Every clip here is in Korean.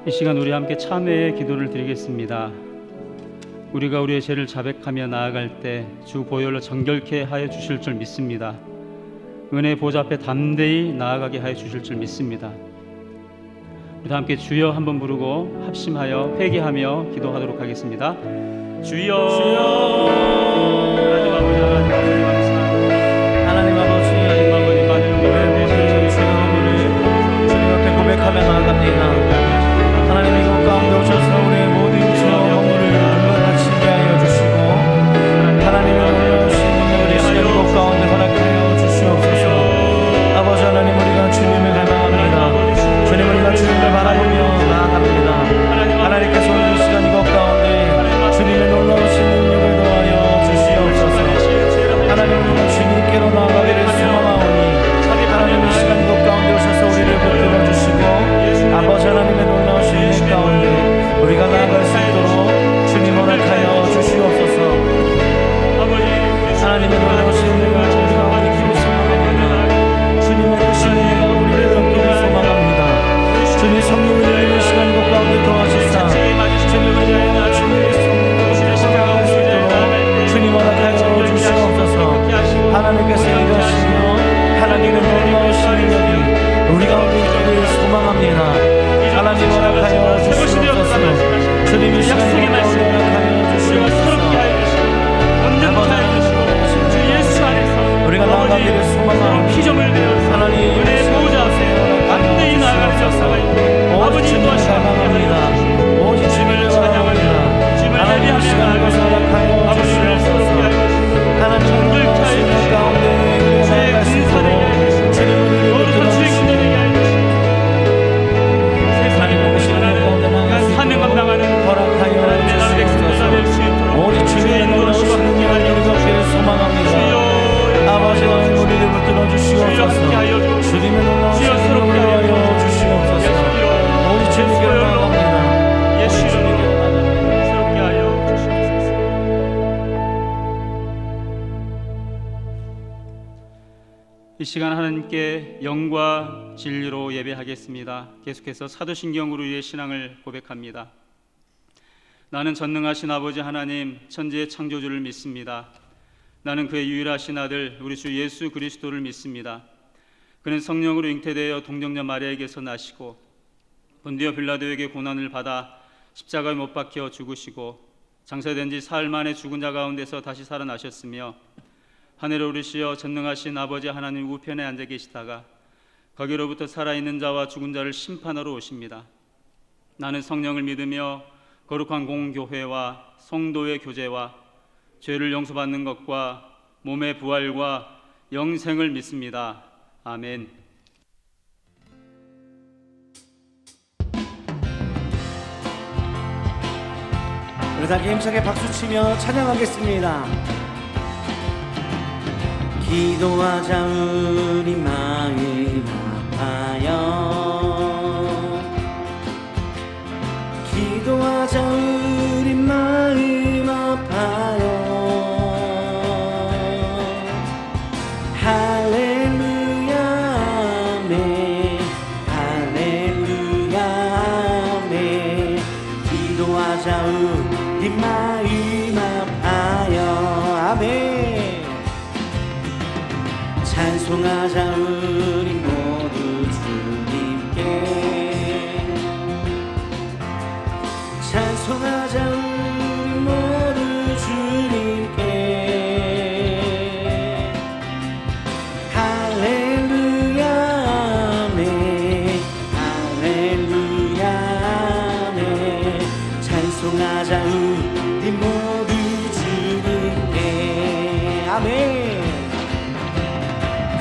이 시간 우리 함께 참회의 기도를 드리겠습니다. 우리가 우리의 죄를 자백하며 나아갈 때 주 보혈로 정결케 하여 주실 줄 믿습니다. 은혜의 보좌 앞에 담대히 나아가게 하여 주실 줄 믿습니다. 우리 함께 주여 한번 부르고 합심하여 회개하며 기도하도록 하겠습니다. 주여, 하나님 아버지, 하나님 아버지, 주님 앞에 고백하며 나아갑니다. 하나님 이곳 가운데 오셔서 우리의 모든 죄와 허물을 물러가시게 하여 주시고 하나님의 놀라우신 우리 시간 이곳 가운데 허락하여 주시옵소서. 아버지 하나님, 우리가 주님을 갈망합니다. 주님, 우리가 주님을 바라보며 나아갑니다. 하나님께서 오늘 이 시간 이곳 가운데 주님의 놀라우신 능력을 더하여 주시옵소서. 하나님, 우리가 주님께로 나아가기를 소망하오니 하나님 이 시간 이곳 가운데 오셔서 우리를 붙들어 주시고 아버지 하나님의 놀라우신 은혜 가운데 우리가 나아갈 수 있도록 주님 허락하여 주시옵소서. 하나님의 놀라우신 은혜가 우리 가운데 있기를 소망합니다. 주님의 크신 은혜가 우리를 얻기를 소망합니다. 주님 성령을 내리는 시간 이곳 가운데 도와주사 주님을 위하여 주님의 성령으로 나아갈 수 있도록 주님 허락하여 주시옵소서. 하나님께서 일하시며 하나님의 놀라우신 능력이 우리 가운데 있기를 소망합니다. 하나님 허락하여 주시옵소서. 주님 이 시간 가운데 허락하여 주시옵소서. 우리가 나아가기를 소망하는 하나님 은혜의 보호자 앞에 담대히 나아갈 수 없사오니 아버지 도와주옵소서. 오직 주님을 찬양합니다. 하나님 이 시간 이곳에 허락하여 주시옵소서. 하나님의 놀라우신 은혜 가운데 나아갈 수 있도록 주님을 붙들어 주시옵소서. 허락하여 주시옵소서. 오직 주님의 놀라우신 능력을 얻기를 소망합니다. 아버지 하나님, 우리를 붙들어 주시옵소서. 주님의 놀라우신 능력을 하여 주시옵소서. 오직 주님께로 나아갑니다. 오직 주님께로 이 시간 하나님께 영과 진리로 예배하겠습니다. 계속해서 사도신경으로 우리의 신앙을 고백합니다. 나는 전능하신 아버지 하나님 천지의 창조주를 믿습니다. 나는 그의 유일하신 아들 우리 주 예수 그리스도를 믿습니다. 그는 성령으로 잉태되어 동정녀 마리아에게서 나시고 본디오 빌라도에게 고난을 받아 십자가에 못 박혀 죽으시고 장사된 지 사흘 만에 죽은 자 가운데서 다시 살아나셨으며 하늘에 오르시어 전능하신 아버지 하나님 우편에 앉아 계시다가 거기로부터 살아있는 자와 죽은 자를 심판하러 오십니다. 나는 성령을 믿으며 거룩한 공교회와 성도의 교제와 죄를 용서받는 것과 몸의 부활과 영생을 믿습니다. 아멘. 우리 다 힘차게 박수치며 찬양하겠습니다. 기도하자 우리 마음 아파요. 기도하자 우리 마음 아파요. 할렐루야 아멘. 할렐루야 아멘. 기도하자 우리 마음 아파요. 아멘. 찬송하자 우리 모두 주님께. 찬송하자 우리 모두 주님께. 할렐루야 아멘. 할렐루야 아멘. 찬송하자 우리 모두 주님께. 아멘.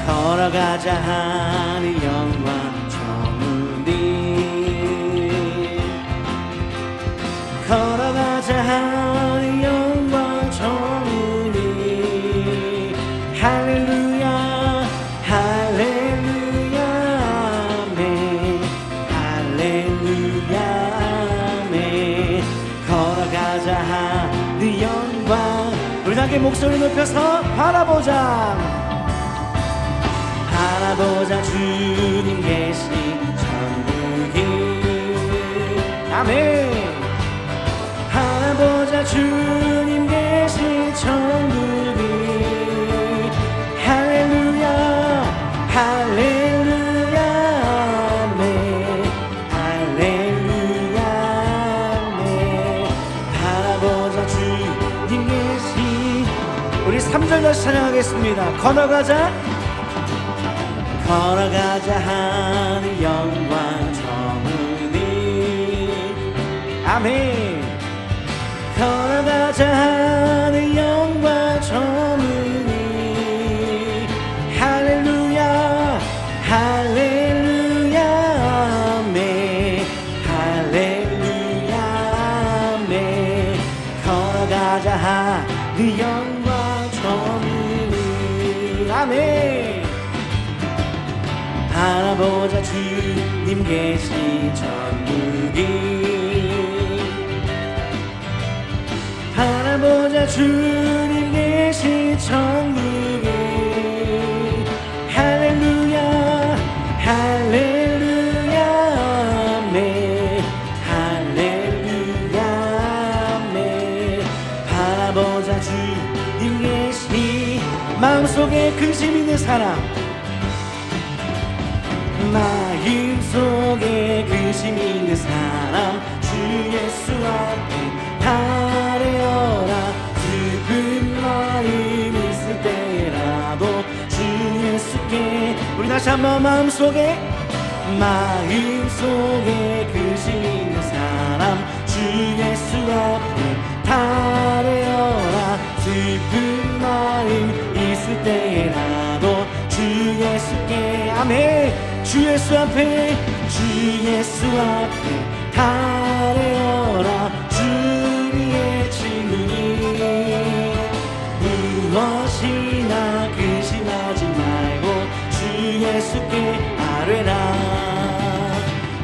걸어가자 하늘 영광 저물이. 걸어가자 하늘 영광 저물이. 할렐루야 할렐루야 아멘. 할렐루야 아멘. 걸어가자 하늘 영광. 우리 함께 목소리 높여서 바라보자. 바라보자 주님 계신 천국이. 다시 찬양하겠습니다. 걸어가자 걸어가자 하늘 영광 저무니 아멘. 걸어가자 하늘 영광 저무니 할렐루야 할렐루야 아멘 할렐루야 아멘. 걸어가자 하늘 영광 저무니 아멘. 바라보자 주님 계신 천국이 바라보자 주님 계신 천국이 할렐루야 할렐루야 아멘 할렐루야 아멘. 바라보자 주님 계신 마음속에 근심 있는 사람 마음속에 근심 있는 사람 주 예수 앞에 달려라. 슬픈 마음 있을 때라도 주 예수께 우리 다시 한번 마음속에 근심 있는 사람 주 예수 앞에 달려라. 슬픈 마음 있을 때라도 주 예수께 아멘. 주 예수 앞에 달려라. 주의 친구니 무엇이나 근심하지 말고 주 예수께 아뢰라.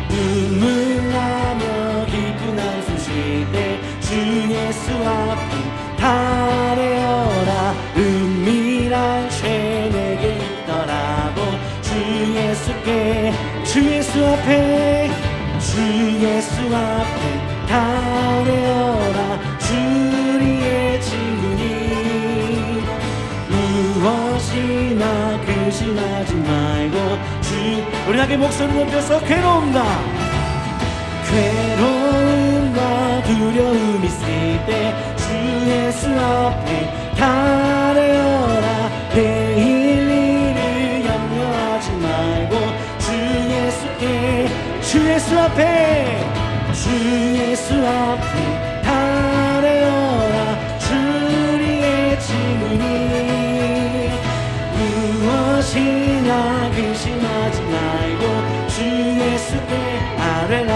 눈물 나며 기쁜 한숨 쉴 때 주 예수 앞에 달려라. 은밀한 죄 내게 있더라도 주 예수 앞에 달려라. 주의 친구니 무엇이나 근심하지 말고 우리 함께 목소리 높여서 괴로움과 두려움 있을 때 주 예수 앞에 달려라. 내일 일을 염려하지 말고 주 예수 앞에 달려라. 주의 친구니 무엇이나 근심하지 말고 주 예수께 아뢰라.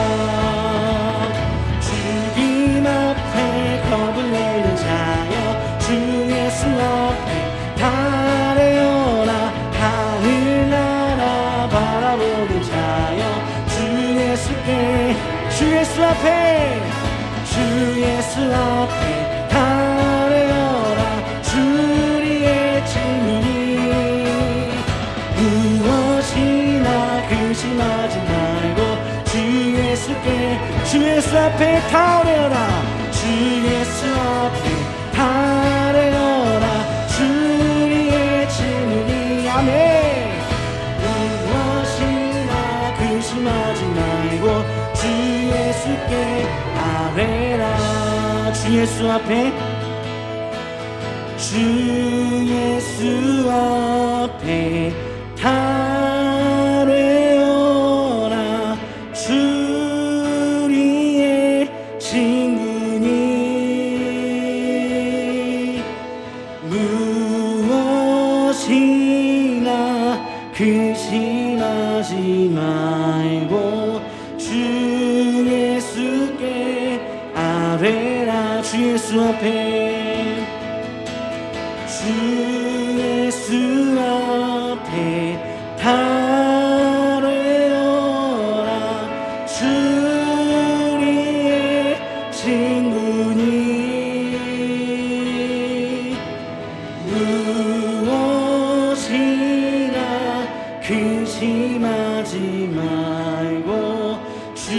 죽임 앞에 겁을 내는 자여 주 예수 앞에 달려라. 하늘나라 바라보는 자여 주 예수 앞에 달려라. 주의 친구니 무엇이나 근심하지 말고 주 예수 앞에 달려라. 주 예수 앞에 달려라. 주의 친구니 아멘. 무엇이나 근심하지 말고 주 예수께 아뢰라. 주 예수 앞에 달려라. 주의 친구니 무엇이나 근심하지 말고 주 예수께 아뢰라. 주 예수 앞에 달려라. 주의 친구니 무엇이나 근심하지 말고 주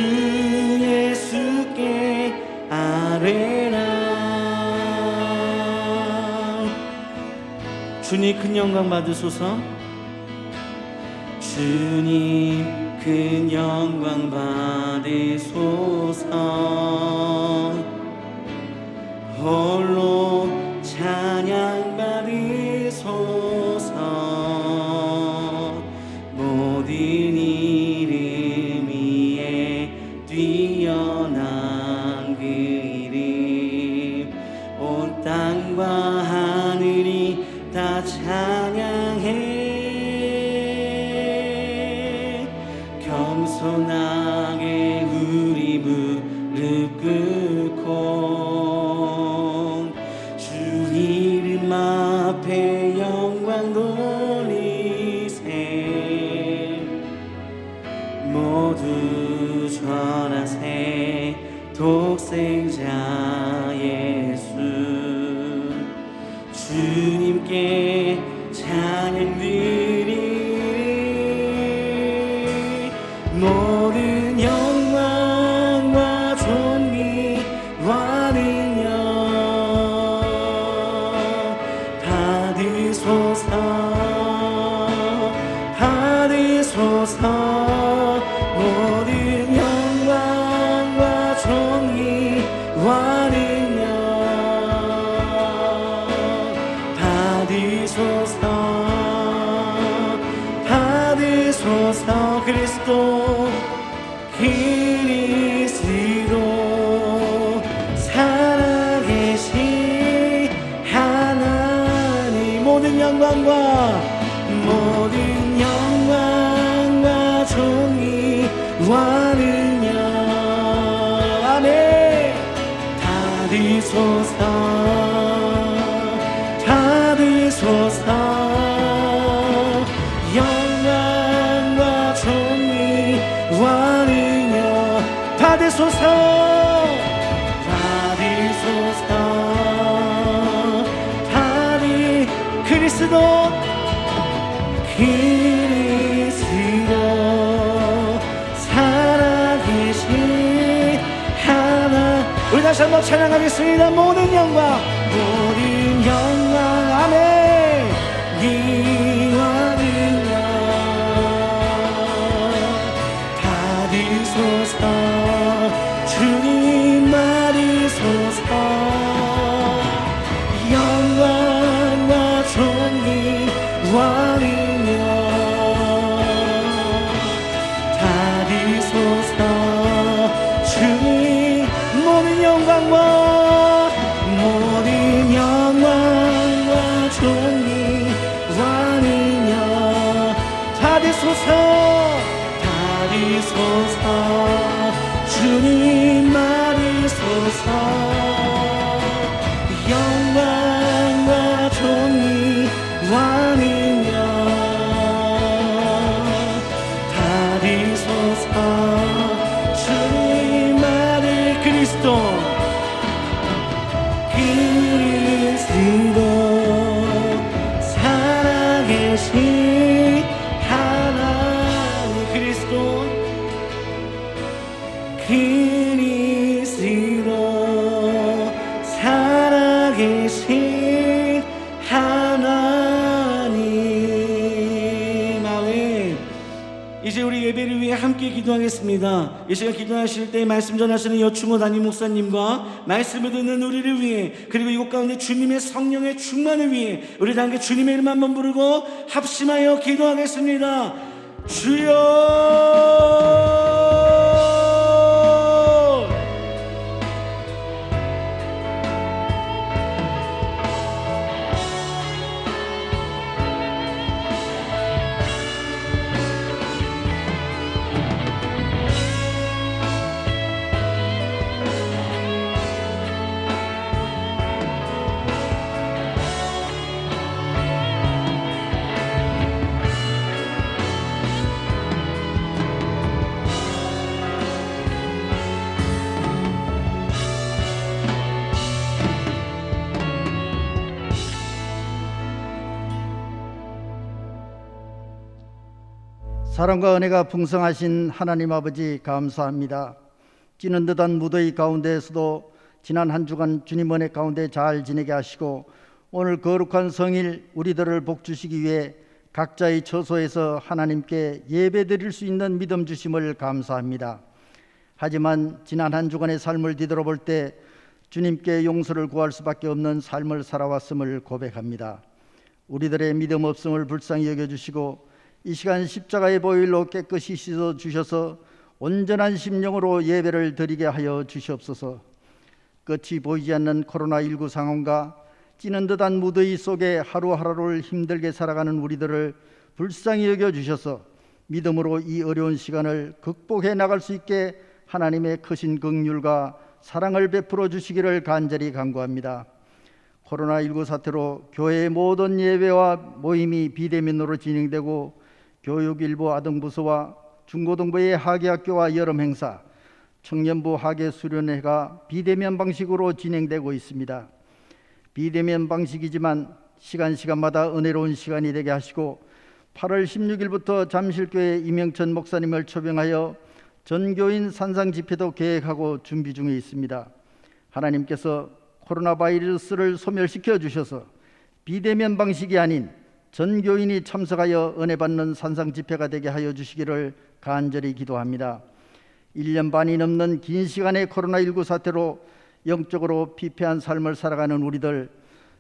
예수께 아뢰라. 주님 큰 영광 받으소서. 주님 큰 영광 받으소서. 홀로 찬양 받으소서. 뛰어난 그 이름 온 땅과 하늘이 다 찬양해. 겸손하게 우리 무릎 꿇고 주 이름 앞에 영광 돌리세. 모두 전하세 독생자 예수 주님께 찬양 드리리. 모든 영광과 존귀와 능력 받으소서 받으소서. 모든 영광과 존귀와 능력 받으소서 받으소서. 그리스도 그리스도 살아계신 하나님. 모든 영광과 존귀와 능력 아멘. 받으소서 받으소서. 영광과 존귀와 능력 받으소서 받으소서. 그리스도 살아계신 하나. 우리 다시 한번 찬양하겠습니다. 모든 영광 아멘. 이와 능력 받으소서. 주님 받으소서. 영광과 존귀와 능력 받으소서. 주님 모든 영광과 존귀와 능력 받으소서 받으소서. 주님 받으소서. 영광과 존귀와 능력 받으소서. 주님 받을 그리스도 살아계신 하나님. 그리스도 살아계신 하나님. 아멘. 이제 우리 예배를 위해 함께 기도하겠습니다. 이 시간 기도하실 때 말씀 전하시는 여충호 담임 목사님과 말씀을 듣는 우리를 위해, 그리고 이곳 가운데 주님의 성령의 충만을 위해 우리 다 함께 주님의 이름 한번 부르고 합심하여 기도하겠습니다. 주여. 사랑과 은혜가 풍성하신 하나님 아버지 감사합니다. 찌는 듯한 무더위 가운데에서도 지난 한 주간 주님 은혜 가운데 잘 지내게 하시고 오늘 거룩한 성일 우리들을 복주시기 위해 각자의 처소에서 하나님께 예배드릴 수 있는 믿음 주심을 감사합니다. 하지만 지난 한 주간의 삶을 뒤돌아볼 때 주님께 용서를 구할 수밖에 없는 삶을 살아왔음을 고백합니다. 우리들의 믿음 없음을 불쌍히 여겨주시고 이 시간 십자가의 보혈로 깨끗이 씻어주셔서 온전한 심령으로 예배를 드리게 하여 주시옵소서. 끝이 보이지 않는 코로나19 상황과 찌는 듯한 무더위 속에 하루하루를 힘들게 살아가는 우리들을 불쌍히 여겨주셔서 믿음으로 이 어려운 시간을 극복해 나갈 수 있게 하나님의 크신 긍휼과 사랑을 베풀어 주시기를 간절히 간구합니다. 코로나19 사태로 교회의 모든 예배와 모임이 비대면으로 진행되고 교육일부 아동부서와 중고등부의 하계학교와 여름 행사, 청년부 하계 수련회가 비대면 방식으로 진행되고 있습니다. 비대면 방식이지만 시간마다 은혜로운 시간이 되게 하시고 8월 16일부터 잠실교회 이명천 목사님을 초빙하여 전교인 산상 집회도 계획하고 준비 중에 있습니다. 하나님께서 코로나 바이러스를 소멸시켜 주셔서 비대면 방식이 아닌 전교인이 참석하여 은혜 받는 산상 집회가 되게 하여 주시기를 간절히 기도합니다. 1년 반이 넘는 긴 시간의 코로나19 사태로 영적으로 피폐한 삶을 살아가는 우리들,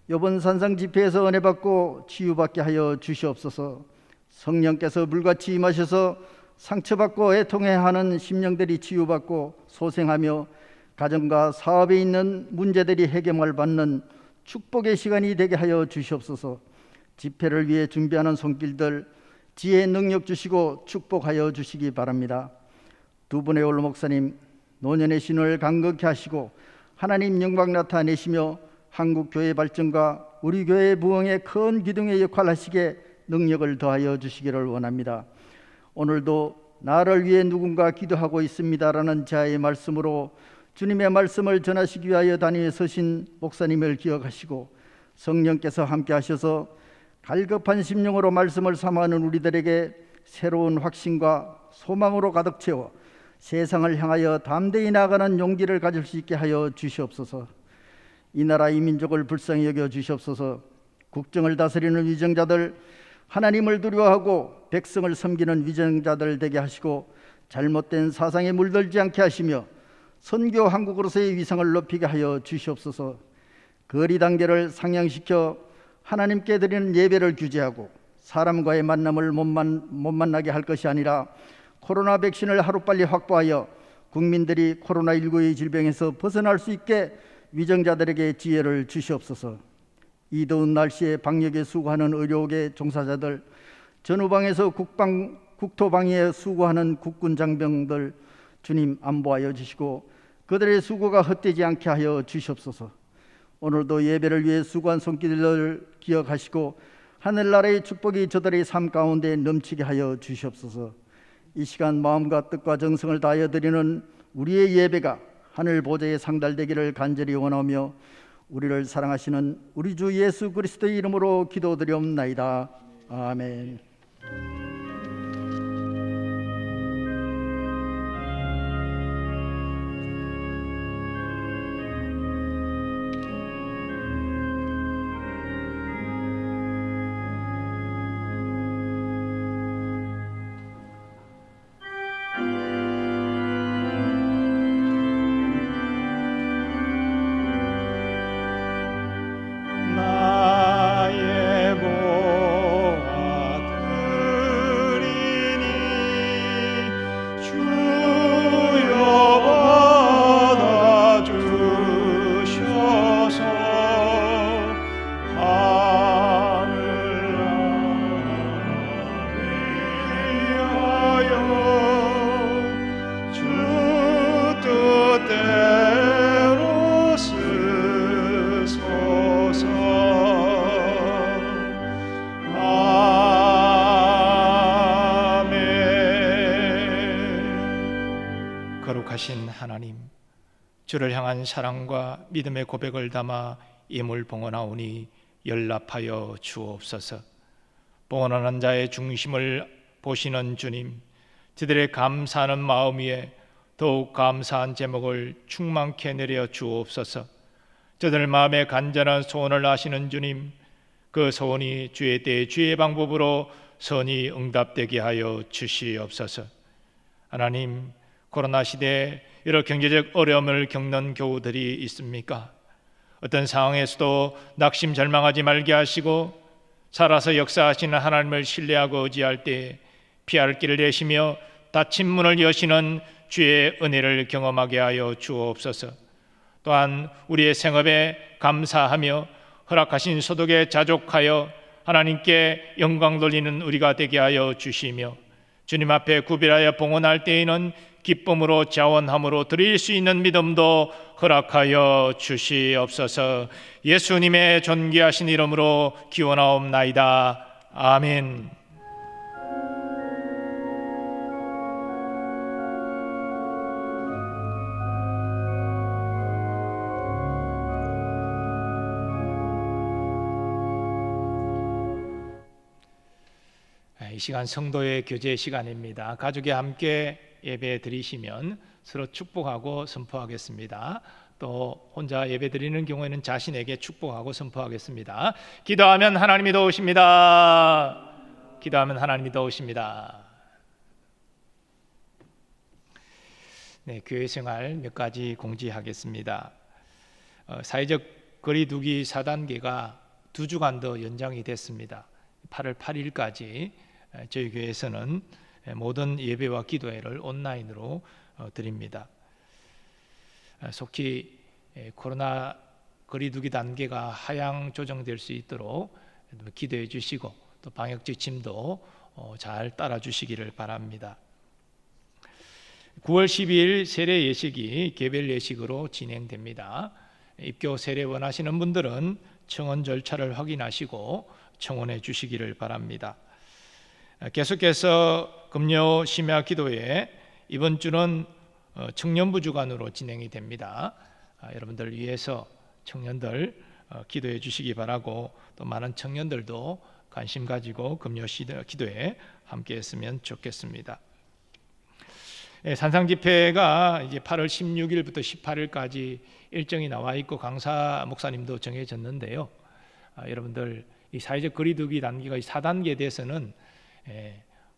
이번 산상 집회에서 은혜 받고 치유받게 하여 주시옵소서. 성령께서 물같이 임하셔서 상처받고 애통해야 하는 심령들이 치유받고 소생하며 가정과 사업에 있는 문제들이 해결을 받는 축복의 시간이 되게 하여 주시옵소서. 집회를 위해 준비하는 손길들 지혜 능력 주시고 축복하여 주시기 바랍니다. 두 분의 올로 목사님 노년의 신을 강건케 하시고 하나님 영광 나타내시며 한국 교회 발전과 우리 교회 부흥의 큰 기둥의 역할을 하시게 능력을 더하여 주시기를 원합니다. 오늘도 나를 위해 누군가 기도하고 있습니다라는 자의 말씀으로 주님의 말씀을 전하시기 위하여 단위에 서신 목사님을 기억하시고 성령께서 함께 하셔서 갈급한 심령으로 말씀을 삼아하는 우리들에게 새로운 확신과 소망으로 가득 채워 세상을 향하여 담대히 나아가는 용기를 가질 수 있게 하여 주시옵소서. 이 나라 이 민족을 불쌍히 여겨 주시옵소서. 국정을 다스리는 위정자들, 하나님을 두려워하고 백성을 섬기는 위정자들 되게 하시고 잘못된 사상에 물들지 않게 하시며 선교 한국으로서의 위상을 높이게 하여 주시옵소서. 거리 단계를 상향시켜 하나님께 드리는 예배를 규제하고 사람과의 만남을 못 만나게 할 것이 아니라 코로나 백신을 하루빨리 확보하여 국민들이 코로나19의 질병에서 벗어날 수 있게 위정자들에게 지혜를 주시옵소서. 이 더운 날씨에 방역에 수고하는 의료계 종사자들, 전후방에서 국토방위에 수고하는 국군 장병들 주님 안보하여 주시고 그들의 수고가 헛되지 않게 하여 주시옵소서. 오늘도 예배를 위해 수고한 손길을 기억하시고 하늘나라의 축복이 저들의 삶 가운데 넘치게 하여 주시옵소서. 이 시간 마음과 뜻과 정성을 다하여 드리는 우리의 예배가 하늘 보좌에 상달되기를 간절히 원하며 우리를 사랑하시는 우리 주 예수 그리스도의 이름으로 기도드리옵나이다. 아멘. 나의 보아 드리니 주여 받아주셔서 하늘나라 위하여 주 뜻대로 쓰소서. 아멘. 거룩하신 하나님, 주를 향한 사랑과 믿음의 고백을 담아 임을 봉헌하오니 연락하여 주옵소서. 봉헌하는 자의 중심을 보시는 주님, 저들의 감사하는 마음 위에 더욱 감사한 제목을 충만케 내려 주옵소서. 저들 마음의 간절한 소원을 아시는 주님, 그 소원이 주의 때 주의 방법으로 선이 응답되게 하여 주시옵소서. 하나님, 코로나 시대에 여러 경제적 어려움을 겪는 교우들이 있습니까? 어떤 상황에서도 낙심 절망하지 말게 하시고 살아서 역사하시는 하나님을 신뢰하고 의지할 때 피할 길을 내시며 닫힌 문을 여시는 주의 은혜를 경험하게 하여 주옵소서. 또한 우리의 생업에 감사하며 허락하신 소득에 자족하여 하나님께 영광 돌리는 우리가 되게 하여 주시며, 주님 앞에 구별하여 봉헌할 때에는 기쁨으로 자원함으로 드릴 수 있는 믿음도 허락하여 주시옵소서. 예수님의 존귀하신 이름으로 기원하옵나이다. 아멘. 이 시간 성도의 교제 시간입니다. 가족이 함께 예배 드리시면 서로 축복하고 선포하겠습니다. 또 혼자 예배 드리는 경우에는 자신에게 축복하고 선포하겠습니다. 기도하면 하나님이 도우십니다. 기도하면 하나님이 도우십니다. 네, 교회 생활 몇 가지 공지하겠습니다. 사회적 거리두기 4단계가 2주간 더 연장이 됐습니다. 8월 8일까지 저희 교회에서는 모든 예배와 기도회를 온라인으로 드립니다. 속히 코로나 거리두기 단계가 하향 조정될 수 있도록 기도해 주시고 또 방역 지침도 잘 따라 주시기를 바랍니다. 9월 12일 세례 예식이 개별 예식으로 진행됩니다. 입교 세례 원하시는 분들은 청원 절차를 확인하시고 청원해 주시기를 바랍니다. 계속해서 금요 심야 기도회 이번 주는 청년부 주간으로 진행이 됩니다. 여러분들 위해서 청년들 기도해 주시기 바라고, 또 많은 청년들도 관심 가지고 금요 기도에 함께 했으면 좋겠습니다. 산상 집회가 이제 8월 16일부터 18일까지 일정이 나와 있고 강사 목사님도 정해졌는데요. 여러분들 이 사회적 거리두기 단계가 4단계에 대해서는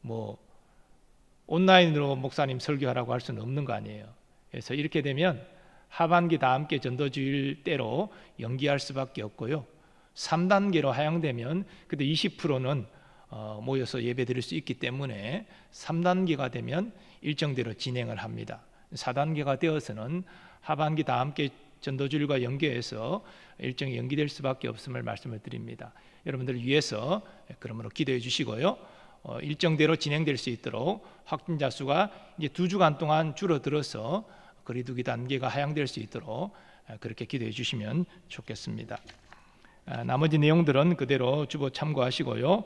뭐 온라인으로 목사님 설교하라고 할 수는 없는 거 아니에요. 그래서 이렇게 되면 하반기 다 함께 전도주일 때로 연기할 수밖에 없고요. 3단계로 하향되면 그때 20%는 모여서 예배 드릴 수 있기 때문에 3단계가 되면 일정대로 진행을 합니다. 4단계가 되어서는 하반기 다 함께 전도주일과 연계해서 일정이 연기될 수밖에 없음을 말씀을 드립니다. 여러분들을 위해서 그러므로 기도해 주시고요. 일정대로 진행될 수 있도록 확진자 수가 이제 2주간 동안 줄어들어서 거리두기 단계가 하향될 수 있도록 그렇게 기도해 주시면 좋겠습니다. 나머지 내용들은 그대로 주보 참고하시고요.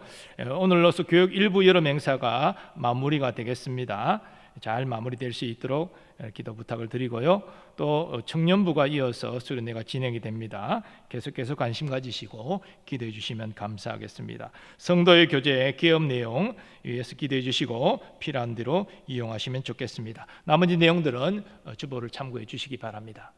오늘로서 교육 일부 여러 맹사가 마무리가 되겠습니다. 잘 마무리될 수 있도록 기도 부탁을 드리고요. 또 청년부가 이어서 수련회가 진행이 됩니다. 계속해서 관심 가지시고 기도해 주시면 감사하겠습니다. 성도의 교제 개업 내용 위해서 기도해 주시고 필요한 대로 이용하시면 좋겠습니다. 나머지 내용들은 주보를 참고해 주시기 바랍니다.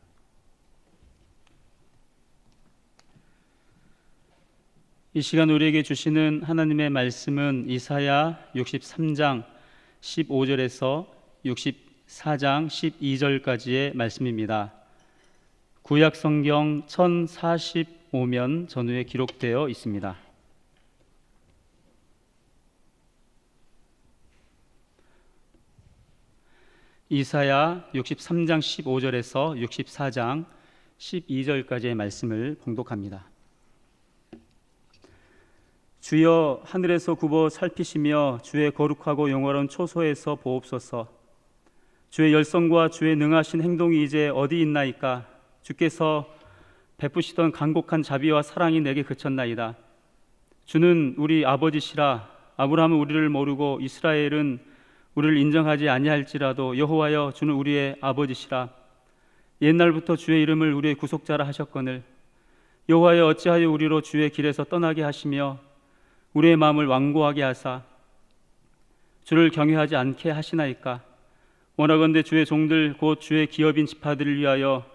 이 시간 우리에게 주시는 하나님의 말씀은 이사야 63장 15절에서 64장 12절까지의 말씀입니다. 구약 성경 1045면 전후에 기록되어 있습니다. 이사야 63장 15절에서 64장 12절까지의 말씀을 봉독합니다. 주여 하늘에서 굽어 살피시며 주의 거룩하고 영화로운 초소에서 보옵소서. 주의 열성과 주의 능하신 행동이 이제 어디 있나이까? 주께서 베푸시던 간곡한 자비와 사랑이 내게 그쳤나이다. 주는 우리 아버지시라. 아브라함은 우리를 모르고 이스라엘은 우리를 인정하지 아니할지라도 여호와여 주는 우리의 아버지시라. 옛날부터 주의 이름을 우리의 구속자라 하셨거늘 여호와여 어찌하여 우리로 주의 길에서 떠나게 하시며 우리의 마음을 완고하게 하사 주를 경외하지 않게 하시나이까? 원하건대 주의 종들 곧 주의 기업인 지파들을 위하여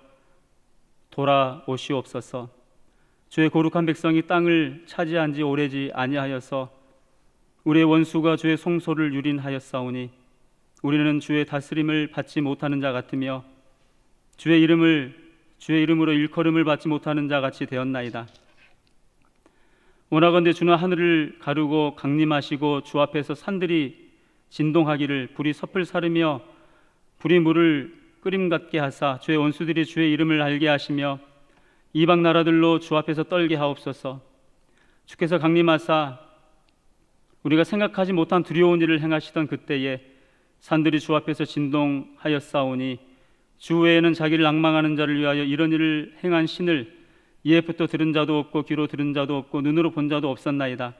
돌아오시옵소서. 주의 거룩한 백성이 땅을 차지한 지 오래지 아니하여서 우리의 원수가 주의 송소를 유린하였사오니 우리는 주의 다스림을 받지 못하는 자 같으며 주의 이름으로 일컬음을 받지 못하는 자 같이 되었나이다. 원하건대 주는 하늘을 가르고 강림하시고 주 앞에서 산들이 진동하기를 불이 섭을 사르며 불이 물을 끓임 같게 하사 주의 원수들이 주의 이름을 알게 하시며 이방 나라들로 주 앞에서 떨게 하옵소서. 주께서 강림하사 우리가 생각하지 못한 두려운 일을 행하시던 그때에 산들이 주 앞에서 진동하였사오니 주 외에는 자기를 앙망하는 자를 위하여 이런 일을 행한 신을 이에부터 들은 자도 없고 귀로 들은 자도 없고 눈으로 본 자도 없었나이다.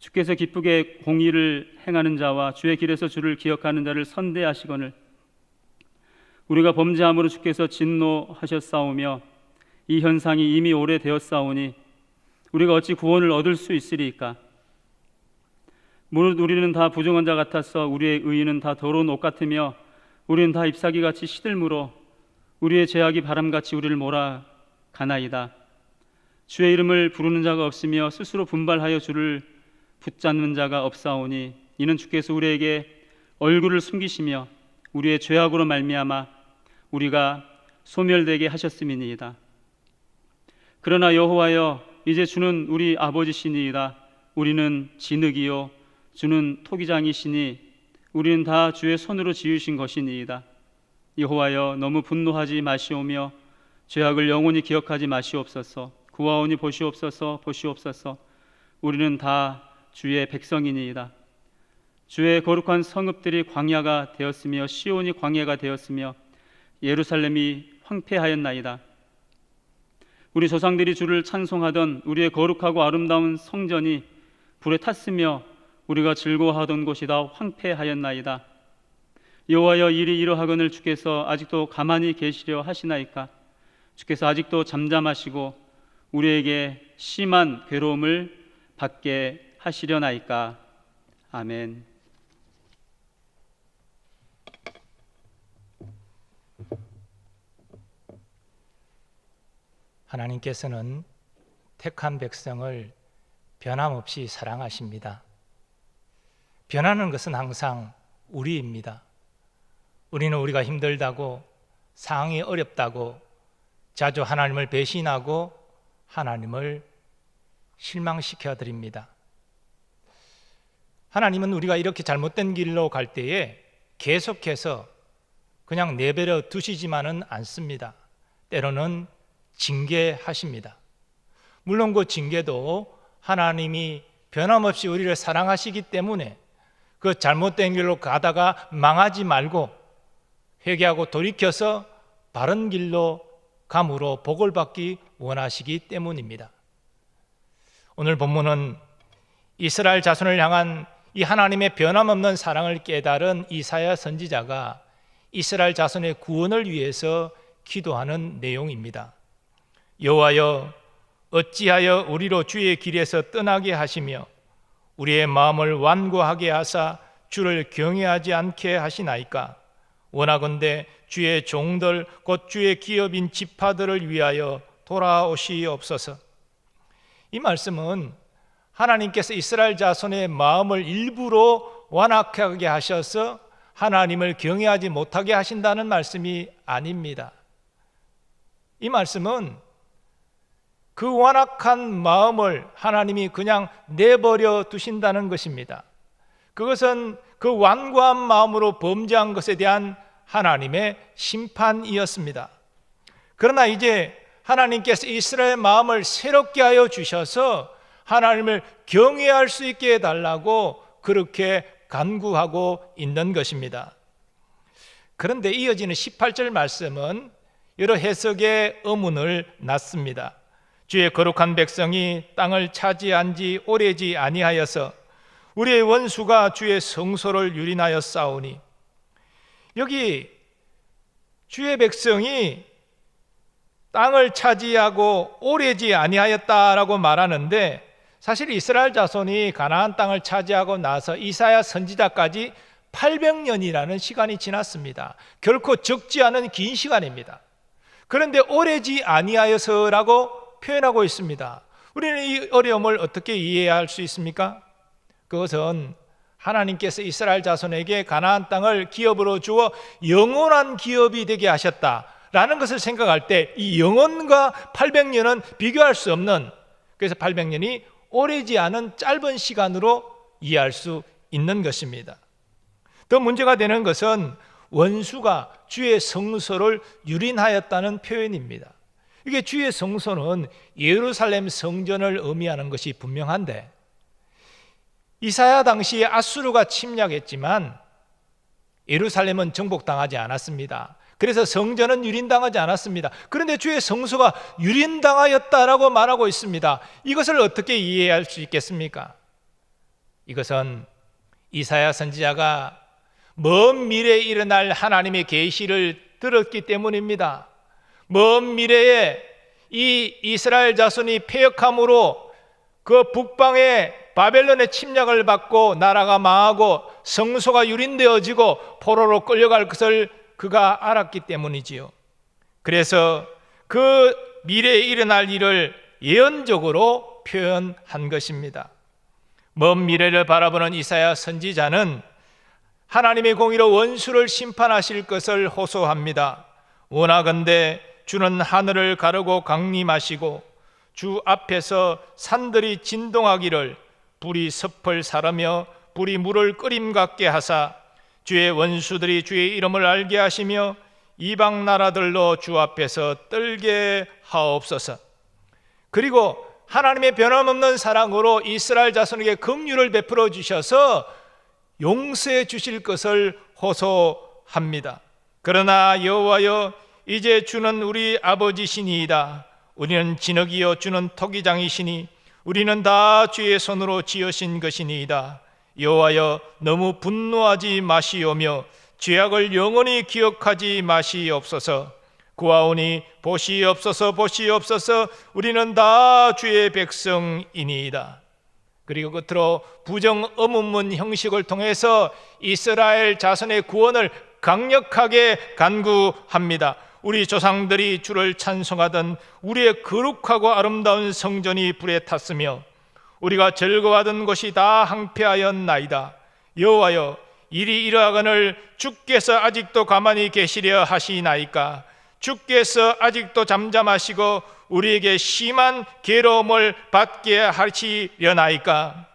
주께서 기쁘게 공의를 행하는 자와 주의 길에서 주를 기억하는 자를 선대하시거늘 우리가 범죄함으로 주께서 진노하셨사오며 이 현상이 이미 오래되었사오니 우리가 어찌 구원을 얻을 수 있으리이까? 무릇 우리는 다 부정한 자 같아서 우리의 의인은 다 더러운 옷 같으며 우리는 다 잎사귀같이 시들므로 우리의 죄악이 바람같이 우리를 몰아가나이다. 주의 이름을 부르는 자가 없으며 스스로 분발하여 주를 붙잡는 자가 없사오니 이는 주께서 우리에게 얼굴을 숨기시며 우리의 죄악으로 말미암아 우리가 소멸되게 하셨음이니이다. 그러나 여호와여 이제 주는 우리 아버지시니이다. 우리는 진흙이요 주는 토기장이시니 우리는 다 주의 손으로 지으신 것이니이다. 여호와여 너무 분노하지 마시오며 죄악을 영원히 기억하지 마시옵소서. 구하오니 보시옵소서. 보시옵소서. 우리는 다 주의 백성이니이다. 주의 거룩한 성읍들이 광야가 되었으며 시온이 광야가 되었으며 예루살렘이 황폐하였나이다. 우리 조상들이 주를 찬송하던 우리의 거룩하고 아름다운 성전이 불에 탔으며 우리가 즐거워하던 곳이 다 황폐하였나이다. 여호와여 일이 이러하거늘 주께서 아직도 가만히 계시려 하시나이까? 주께서 아직도 잠잠하시고 우리에게 심한 괴로움을 받게 하시려나이까? 아멘. 하나님께서는 택한 백성을 변함없이 사랑하십니다. 변하는 것은 항상 우리입니다. 우리는 우리가 힘들다고, 상황이 어렵다고 자주 하나님을 배신하고 하나님을 실망시켜 드립니다. 하나님은 우리가 이렇게 잘못된 길로 갈 때에 계속해서 그냥 내버려 두시지만은 않습니다. 때로는 징계하십니다. 물론 그 징계도 하나님이 변함없이 우리를 사랑하시기 때문에 그 잘못된 길로 가다가 망하지 말고 회개하고 돌이켜서 바른 길로 감으로 복을 받기 원하시기 때문입니다. 오늘 본문은 이스라엘 자손을 향한 이 하나님의 변함없는 사랑을 깨달은 이사야 선지자가 이스라엘 자손의 구원을 위해서 기도하는 내용입니다. 여호와여 어찌하여 우리로 주의 길에서 떠나게 하시며 우리의 마음을 완고하게 하사 주를 경외하지 않게 하시나이까? 원하건대 주의 종들 곧 주의 기업인 지파들을 위하여 돌아오시옵소서. 이 말씀은 하나님께서 이스라엘 자손의 마음을 일부러 완악하게 하셔서 하나님을 경외하지 못하게 하신다는 말씀이 아닙니다. 이 말씀은 그 완악한 마음을 하나님이 그냥 내버려 두신다는 것입니다. 그것은 그 완고한 마음으로 범죄한 것에 대한 하나님의 심판이었습니다. 그러나 이제 하나님께서 이스라엘 마음을 새롭게 하여 주셔서 하나님을 경외할 수 있게 해달라고 그렇게 간구하고 있는 것입니다. 그런데 이어지는 18절 말씀은 여러 해석의 의문을 낳습니다. 주의 거룩한 백성이 땅을 차지한 지 오래지 아니하여서 우리의 원수가 주의 성소를 유린하여 싸우니, 여기 주의 백성이 땅을 차지하고 오래지 아니하였다라고 말하는데 사실 이스라엘 자손이 가나안 땅을 차지하고 나서 이사야 선지자까지 800년이라는 시간이 지났습니다. 결코 적지 않은 긴 시간입니다. 그런데 오래지 아니하여서라고 표현하고 있습니다. 우리는 이 어려움을 어떻게 이해할 수 있습니까? 그것은 하나님께서 이스라엘 자손에게 가나안 땅을 기업으로 주어 영원한 기업이 되게 하셨다라는 것을 생각할 때 이 영원과 800년은 비교할 수 없는, 그래서 800년이 오래지 않은 짧은 시간으로 이해할 수 있는 것입니다. 더 문제가 되는 것은 원수가 주의 성소를 유린하였다는 표현입니다. 이게 주의 성소는 예루살렘 성전을 의미하는 것이 분명한데, 이사야 당시에 아수르가 침략했지만 예루살렘은 정복당하지 않았습니다. 그래서 성전은 유린당하지 않았습니다. 그런데 주의 성소가 유린당하였다라고 말하고 있습니다. 이것을 어떻게 이해할 수 있겠습니까? 이것은 이사야 선지자가 먼 미래에 일어날 하나님의 계시를 들었기 때문입니다. 먼 미래에 이 이스라엘 자손이 패역함으로 그 북방에 바벨론의 침략을 받고 나라가 망하고 성소가 유린되어지고 포로로 끌려갈 것을 그가 알았기 때문이지요. 그래서 그 미래에 일어날 일을 예언적으로 표현한 것입니다. 먼 미래를 바라보는 이사야 선지자는 하나님의 공의로 원수를 심판하실 것을 호소합니다. 원하건대 주는 하늘을 가르고 강림하시고 주 앞에서 산들이 진동하기를 불이 섭을 사르며 불이 물을 끓임 같게 하사 주의 원수들이 주의 이름을 알게 하시며 이방 나라들로 주 앞에서 떨게 하옵소서. 그리고 하나님의 변함없는 사랑으로 이스라엘 자손에게 긍휼을 베풀어 주셔서 용서해 주실 것을 호소합니다. 그러나 여호와여, 이제 주는 우리 아버지시니이다. 우리는 진흙이요 주는 토기장이시니 우리는 다 주의 손으로 지으신 것이니이다. 여호와여, 너무 분노하지 마시오며 죄악을 영원히 기억하지 마시옵소서. 구하오니 보시옵소서, 보시옵소서. 우리는 다 주의 백성이니이다. 그리고 끝으로 부정 의문문 형식을 통해서 이스라엘 자손의 구원을 강력하게 간구합니다. 우리 조상들이 주를 찬송하던 우리의 거룩하고 아름다운 성전이 불에 탔으며 우리가 즐거워하던 곳이 다 항폐하였나이다. 여호와여, 일이 이러하거늘 주께서 아직도 가만히 계시려 하시나이까? 주께서 아직도 잠잠하시고 우리에게 심한 괴로움을 받게 하시려나이까?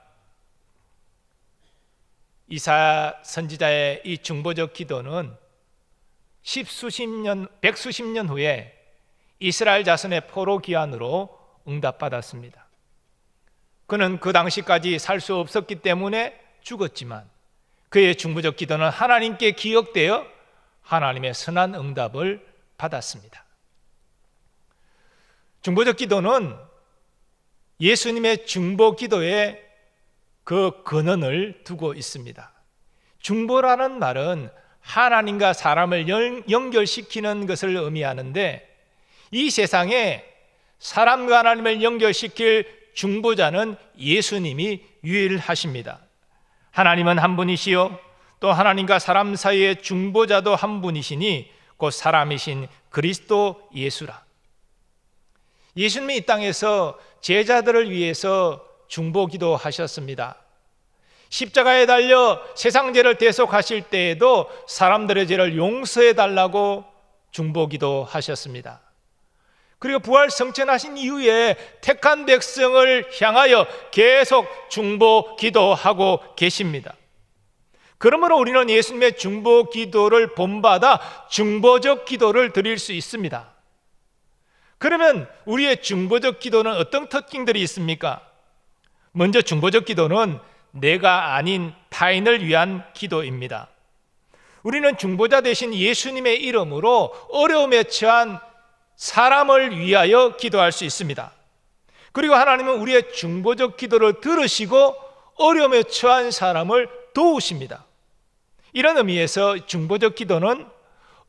이사야 선지자의 이 중보적 기도는 백수십 년 후에 이스라엘 자손의 포로 기한으로 응답받았습니다. 그는 그 당시까지 살 수 없었기 때문에 죽었지만 그의 중보적 기도는 하나님께 기억되어 하나님의 선한 응답을 받았습니다. 중보적 기도는 예수님의 중보 기도에 그 근원을 두고 있습니다. 중보라는 말은 하나님과 사람을 연결시키는 것을 의미하는데, 이 세상에 사람과 하나님을 연결시킬 중보자는 예수님이 유일하십니다. 하나님은 한 분이시요 또 하나님과 사람 사이의 중보자도 한 분이시니 곧 사람이신 그리스도 예수라. 예수님이 이 땅에서 제자들을 위해서 중보기도 하셨습니다. 십자가에 달려 세상 죄를 대속하실 때에도 사람들의 죄를 용서해 달라고 중보기도 하셨습니다. 그리고 부활 성천하신 이후에 택한 백성을 향하여 계속 중보기도하고 계십니다. 그러므로 우리는 예수님의 중보기도를 본받아 중보적 기도를 드릴 수 있습니다. 그러면 우리의 중보적 기도는 어떤 특징들이 있습니까? 먼저 중보적 기도는 내가 아닌 타인을 위한 기도입니다. 우리는 중보자 대신 예수님의 이름으로 어려움에 처한 사람을 위하여 기도할 수 있습니다. 그리고 하나님은 우리의 중보적 기도를 들으시고 어려움에 처한 사람을 도우십니다. 이런 의미에서 중보적 기도는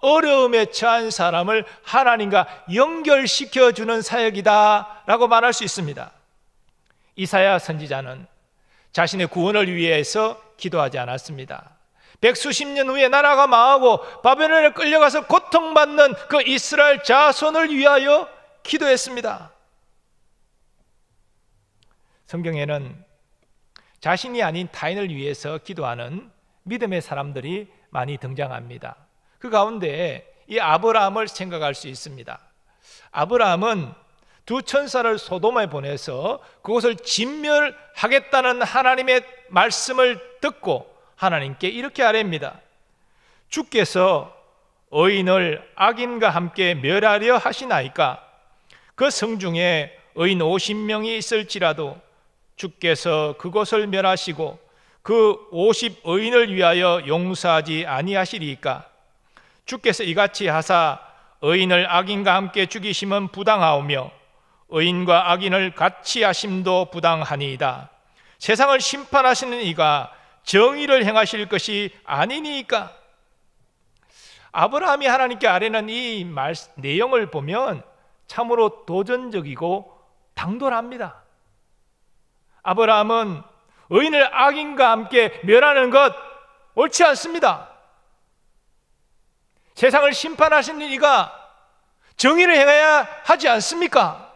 어려움에 처한 사람을 하나님과 연결시켜주는 사역이다라고 말할 수 있습니다. 이사야 선지자는 자신의 구원을 위해서 기도하지 않았습니다. 백수십 년 후에 나라가 망하고 바벨론에 끌려가서 고통받는 그 이스라엘 자손을 위하여 기도했습니다. 성경에는 자신이 아닌 타인을 위해서 기도하는 믿음의 사람들이 많이 등장합니다. 그 가운데 이 아브라함을 생각할 수 있습니다. 아브라함은 두 천사를 소돔에 보내서 그곳을 진멸하겠다는 하나님의 말씀을 듣고 하나님께 이렇게 아뢰입니다. 주께서 의인을 악인과 함께 멸하려 하시나이까? 그 성중에 의인 50명이 있을지라도 주께서 그곳을 멸하시고 그 50 의인을 위하여 용서하지 아니하시리이까? 주께서 이같이 하사 의인을 악인과 함께 죽이심은 부당하오며 의인과 악인을 같이 하심도 부당하니이다. 세상을 심판하시는 이가 정의를 행하실 것이 아니니까? 아브라함이 하나님께 아뢰는 이 내용을 보면 참으로 도전적이고 당돌합니다. 아브라함은 의인을 악인과 함께 멸하는 것 옳지 않습니다. 세상을 심판하시는 이가 정의를 행해야 하지 않습니까?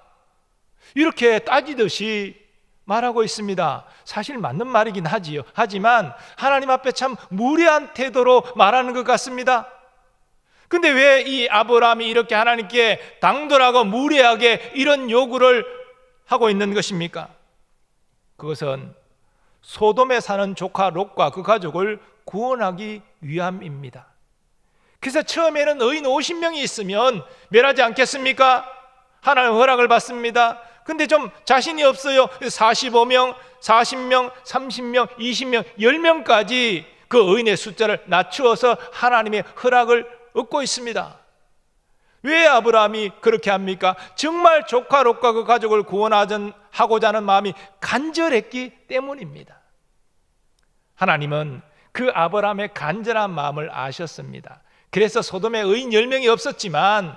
이렇게 따지듯이 말하고 있습니다. 사실 맞는 말이긴 하지요. 하지만 하나님 앞에 참 무례한 태도로 말하는 것 같습니다. 근데 왜 이 아브라함이 이렇게 하나님께 당돌하고 무례하게 이런 요구를 하고 있는 것입니까? 그것은 소돔에 사는 조카 롯과 그 가족을 구원하기 위함입니다. 그래서 처음에는 의인 50명이 있으면 멸하지 않겠습니까? 하나님 허락을 받습니다. 근데 좀 자신이 없어요. 45명, 40명, 30명, 20명, 10명까지 그 의인의 숫자를 낮추어서 하나님의 허락을 얻고 있습니다. 왜 아브라함이 그렇게 합니까? 정말 조카 롯과 그 가족을 구원하고자 하는 마음이 간절했기 때문입니다. 하나님은 그 아브라함의 간절한 마음을 아셨습니다. 그래서 소돔에 의인 10명이 없었지만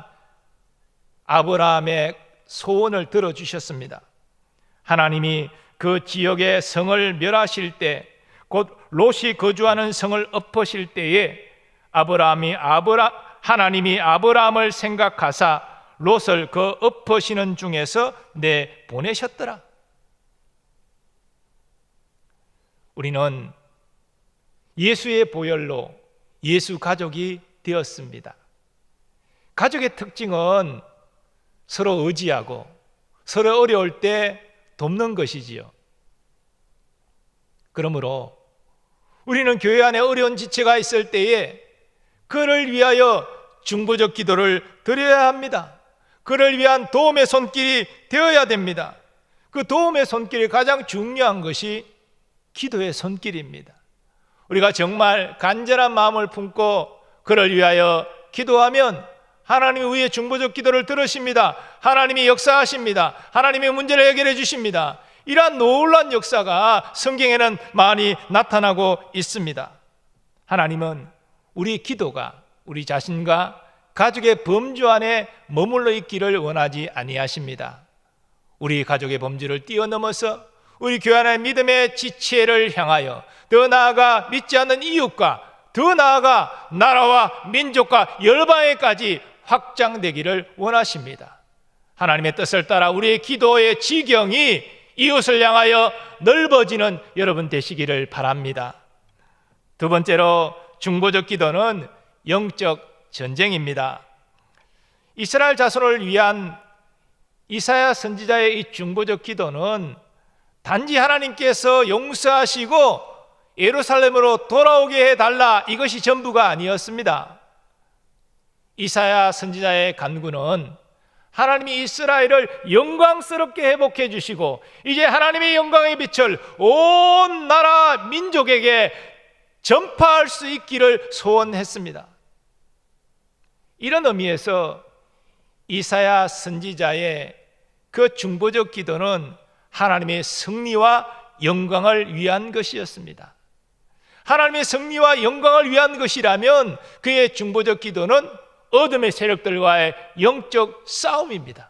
아브라함의 소원을 들어주셨습니다. 하나님이 그 지역의 성을 멸하실 때, 곧 롯이 거주하는 성을 엎으실 때에 하나님이 아브라함을 생각하사 롯을 그 엎으시는 중에서 내보내셨더라. 우리는 예수의 보혈로 예수 가족이 되었습니다. 가족의 특징은 서로 의지하고 서로 어려울 때 돕는 것이지요. 그러므로 우리는 교회 안에 어려운 지체가 있을 때에 그를 위하여 중보적 기도를 드려야 합니다. 그를 위한 도움의 손길이 되어야 됩니다. 그 도움의 손길이 가장 중요한 것이 기도의 손길입니다. 우리가 정말 간절한 마음을 품고 그를 위하여 기도하면 하나님이 우리의 중보적 기도를 들으십니다. 하나님이 역사하십니다. 하나님의 문제를 해결해 주십니다. 이러한 놀라운 역사가 성경에는 많이 나타나고 있습니다. 하나님은 우리 기도가 우리 자신과 가족의 범주 안에 머물러 있기를 원하지 아니하십니다. 우리 가족의 범주를 뛰어넘어서 우리 교회 안의 믿음의 지체를 향하여 더 나아가 믿지 않는 이웃과 더 나아가 나라와 민족과 열방에까지 확장되기를 원하십니다. 하나님의 뜻을 따라 우리의 기도의 지경이 이웃을 향하여 넓어지는 여러분 되시기를 바랍니다. 두 번째로 중보적 기도는 영적 전쟁입니다. 이스라엘 자손을 위한 이사야 선지자의 이 중보적 기도는 단지 하나님께서 용서하시고 예루살렘으로 돌아오게 해달라, 이것이 전부가 아니었습니다. 이사야 선지자의 간구는 하나님이 이스라엘을 영광스럽게 회복해 주시고 이제 하나님의 영광의 빛을 온 나라 민족에게 전파할 수 있기를 소원했습니다. 이런 의미에서 이사야 선지자의 그 중보적 기도는 하나님의 승리와 영광을 위한 것이었습니다. 하나님의 승리와 영광을 위한 것이라면 그의 중보적 기도는 어둠의 세력들과의 영적 싸움입니다.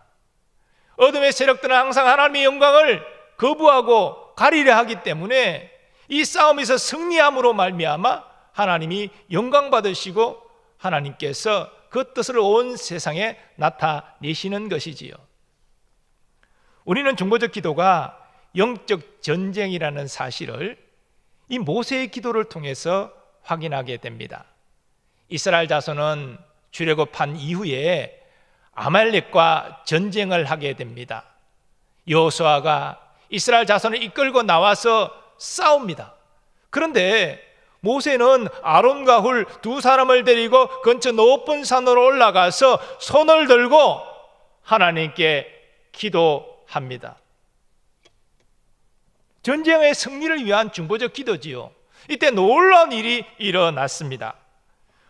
어둠의 세력들은 항상 하나님의 영광을 거부하고 가리려 하기 때문에 이 싸움에서 승리함으로 말미암아 하나님이 영광 받으시고 하나님께서 그 뜻을 온 세상에 나타내시는 것이지요. 우리는 중보적 기도가 영적 전쟁이라는 사실을 이 모세의 기도를 통해서 확인하게 됩니다. 이스라엘 자손은 출애굽한 이후에 아말렉과 전쟁을 하게 됩니다. 여호수아가 이스라엘 자손을 이끌고 나와서 싸웁니다. 그런데 모세는 아론과 훌 두 사람을 데리고 근처 높은 산으로 올라가서 손을 들고 하나님께 기도합니다. 전쟁의 승리를 위한 중보적 기도지요. 이때 놀라운 일이 일어났습니다.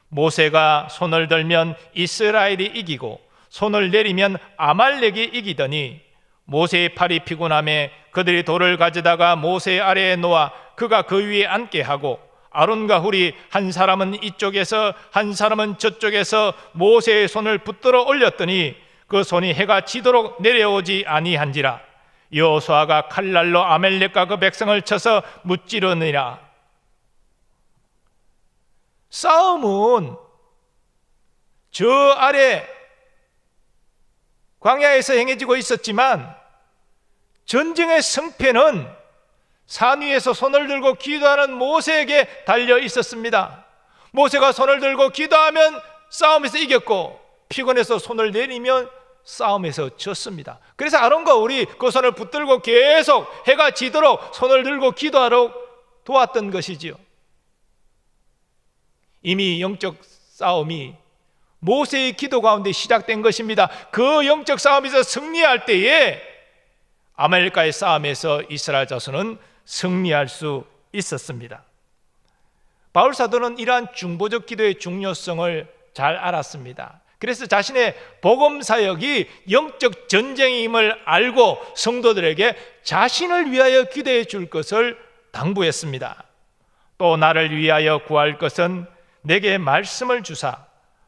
모세가 손을 들면 이스라엘이 이기고 손을 내리면 아말렉이 이기더니 모세의 팔이 피곤함에 그들이 돌을 가져다가 모세 아래에 놓아 그가 그 위에 앉게 하고 아론과 훌이 한 사람은 이쪽에서 한 사람은 저쪽에서 모세의 손을 붙들어 올렸더니 그 손이 해가 지도록 내려오지 아니한지라. 여호수아가 칼날로 아말렉과 그 백성을 쳐서 무찌르니라. 싸움은 저 아래 광야에서 행해지고 있었지만 전쟁의 승패는 산 위에서 손을 들고 기도하는 모세에게 달려 있었습니다. 모세가 손을 들고 기도하면 싸움에서 이겼고 피곤해서 손을 내리면 싸움에서 졌습니다. 그래서 아론과 훌이 그 손을 붙들고 계속 해가 지도록 손을 들고 기도하러 도왔던 것이지요. 이미 영적 싸움이 모세의 기도 가운데 시작된 것입니다. 그 영적 싸움에서 승리할 때에 아말렉과의 싸움에서 이스라엘 자손은 승리할 수 있었습니다. 바울 사도는 이러한 중보적 기도의 중요성을 잘 알았습니다. 그래서 자신의 복음 사역이 영적 전쟁임을 알고 성도들에게 자신을 위하여 기도해 줄 것을 당부했습니다. 또 나를 위하여 구할 것은 내게 말씀을 주사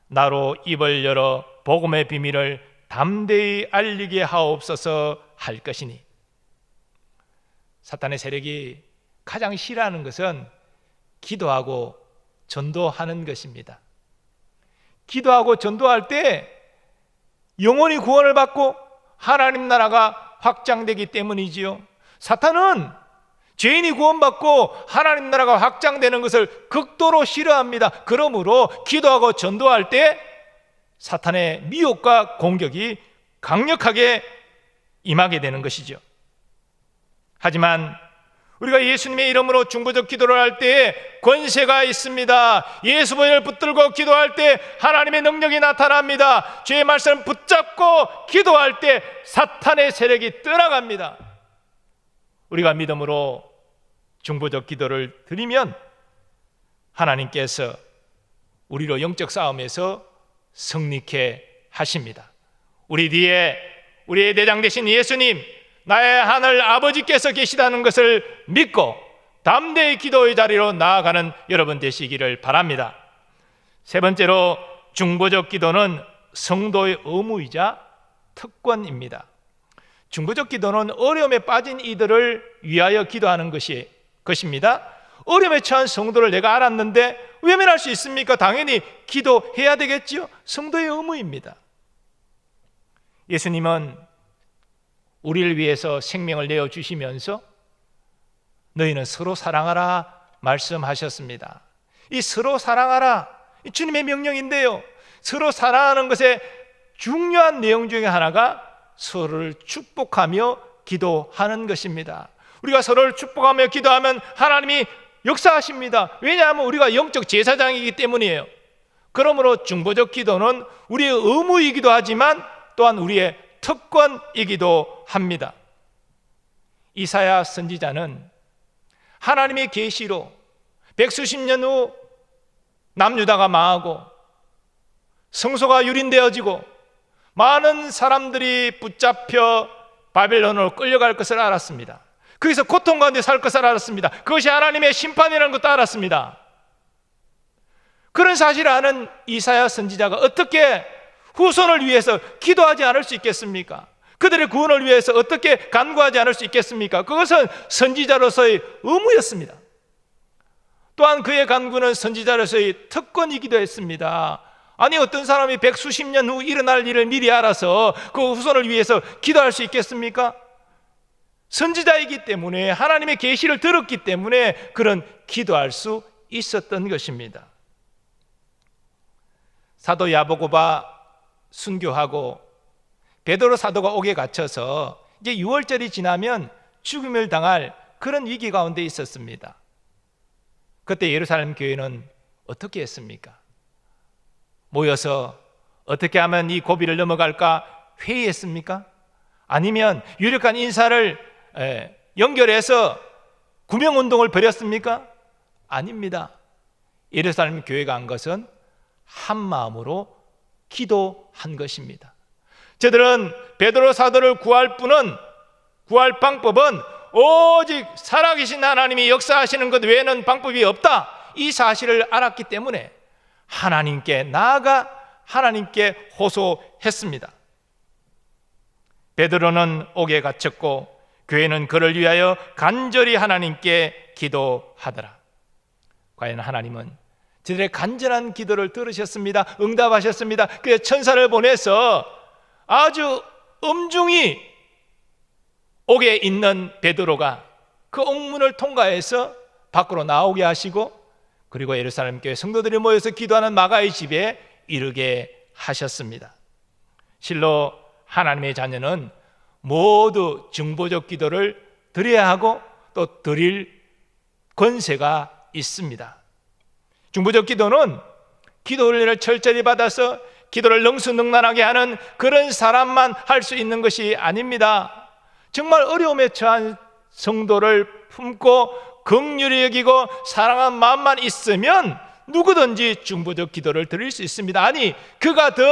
나로 입을 열어 복음의 비밀을 담대히 알리게 하옵소서 할 것이니. 사탄의 세력이 가장 싫어하는 것은 기도하고 전도하는 것입니다. 기도하고 전도할 때 영혼이 구원을 받고 하나님 나라가 확장되기 때문이지요. 사탄은 죄인이 구원받고 하나님 나라가 확장되는 것을 극도로 싫어합니다. 그러므로 기도하고 전도할 때 사탄의 미혹과 공격이 강력하게 임하게 되는 것이죠. 하지만 우리가 예수님의 이름으로 중보적 기도를 할 때에 권세가 있습니다. 예수 보혈을 붙들고 기도할 때 하나님의 능력이 나타납니다. 주의 말씀을 붙잡고 기도할 때 사탄의 세력이 떠나갑니다. 우리가 믿음으로 중보적 기도를 드리면 하나님께서 우리로 영적 싸움에서 승리케 하십니다. 우리 뒤에 우리의 대장 되신 예수님, 나의 하늘 아버지께서 계시다는 것을 믿고 담대히 기도의 자리로 나아가는 여러분 되시기를 바랍니다. 세 번째로 중보적 기도는 성도의 의무이자 특권입니다. 중보적 기도는 어려움에 빠진 이들을 위하여 기도하는 것입니다. 어려움에 처한 성도를 내가 알았는데 외면할 수 있습니까? 당연히 기도해야 되겠지요. 성도의 의무입니다. 예수님은 우리를 위해서 생명을 내어주시면서 너희는 서로 사랑하라 말씀하셨습니다. 이 서로 사랑하라, 이 주님의 명령인데요, 서로 사랑하는 것의 중요한 내용 중에 하나가 서로를 축복하며 기도하는 것입니다. 우리가 서로를 축복하며 기도하면 하나님이 역사하십니다. 왜냐하면 우리가 영적 제사장이기 때문이에요. 그러므로 중보적 기도는 우리의 의무이기도 하지만 또한 우리의 특권이기도 합니다. 이사야 선지자는 하나님의 계시로 백수십 년 후 남유다가 망하고 성소가 유린되어지고 많은 사람들이 붙잡혀 바벨론으로 끌려갈 것을 알았습니다. 거기서 고통 가운데 살 것을 알았습니다. 그것이 하나님의 심판이라는 것도 알았습니다. 그런 사실을 아는 이사야 선지자가 어떻게 후손을 위해서 기도하지 않을 수 있겠습니까? 그들의 구원을 위해서 어떻게 간구하지 않을 수 있겠습니까? 그것은 선지자로서의 의무였습니다. 또한 그의 간구는 선지자로서의 특권이기도 했습니다. 아니, 어떤 사람이 백수십 년 후 일어날 일을 미리 알아서 그 후손을 위해서 기도할 수 있겠습니까? 선지자이기 때문에, 하나님의 계시를 들었기 때문에 그런 기도할 수 있었던 것입니다. 사도 야고보가 순교하고 베드로 사도가 옥에 갇혀서 이제 6월절이 지나면 죽음을 당할 그런 위기 가운데 있었습니다. 그때 예루살렘 교회는 어떻게 했습니까? 모여서 어떻게 하면 이 고비를 넘어갈까 회의했습니까? 아니면 유력한 인사를 연결해서 구명운동을 벌였습니까? 아닙니다. 예루살렘 교회가 한 것은 한 마음으로 기도한 것입니다. 저들은 베드로 사도를 구할 방법은 오직 살아계신 하나님이 역사하시는 것 외에는 방법이 없다, 이 사실을 알았기 때문에 하나님께 나아가 하나님께 호소했습니다. 베드로는 옥에 갇혔고 교회는 그를 위하여 간절히 하나님께 기도하더라. 과연 하나님은 저들의 간절한 기도를 들으셨습니다. 응답하셨습니다. 그래서 천사를 보내서 아주 엄중히 옥에 있는 베드로가 그 옥문을 통과해서 밖으로 나오게 하시고, 그리고 예루살렘 교회 성도들이 모여서 기도하는 마가의 집에 이르게 하셨습니다. 실로 하나님의 자녀는 모두 중보적 기도를 드려야 하고 또 드릴 권세가 있습니다. 중보적 기도는 기도 훈련을 철저히 받아서 기도를 능수능란하게 하는 그런 사람만 할 수 있는 것이 아닙니다. 정말 어려움에 처한 성도를 품고 긍휼히 여기고 사랑하는 마음만 있으면 누구든지 중보적 기도를 드릴 수 있습니다. 아니, 그가 더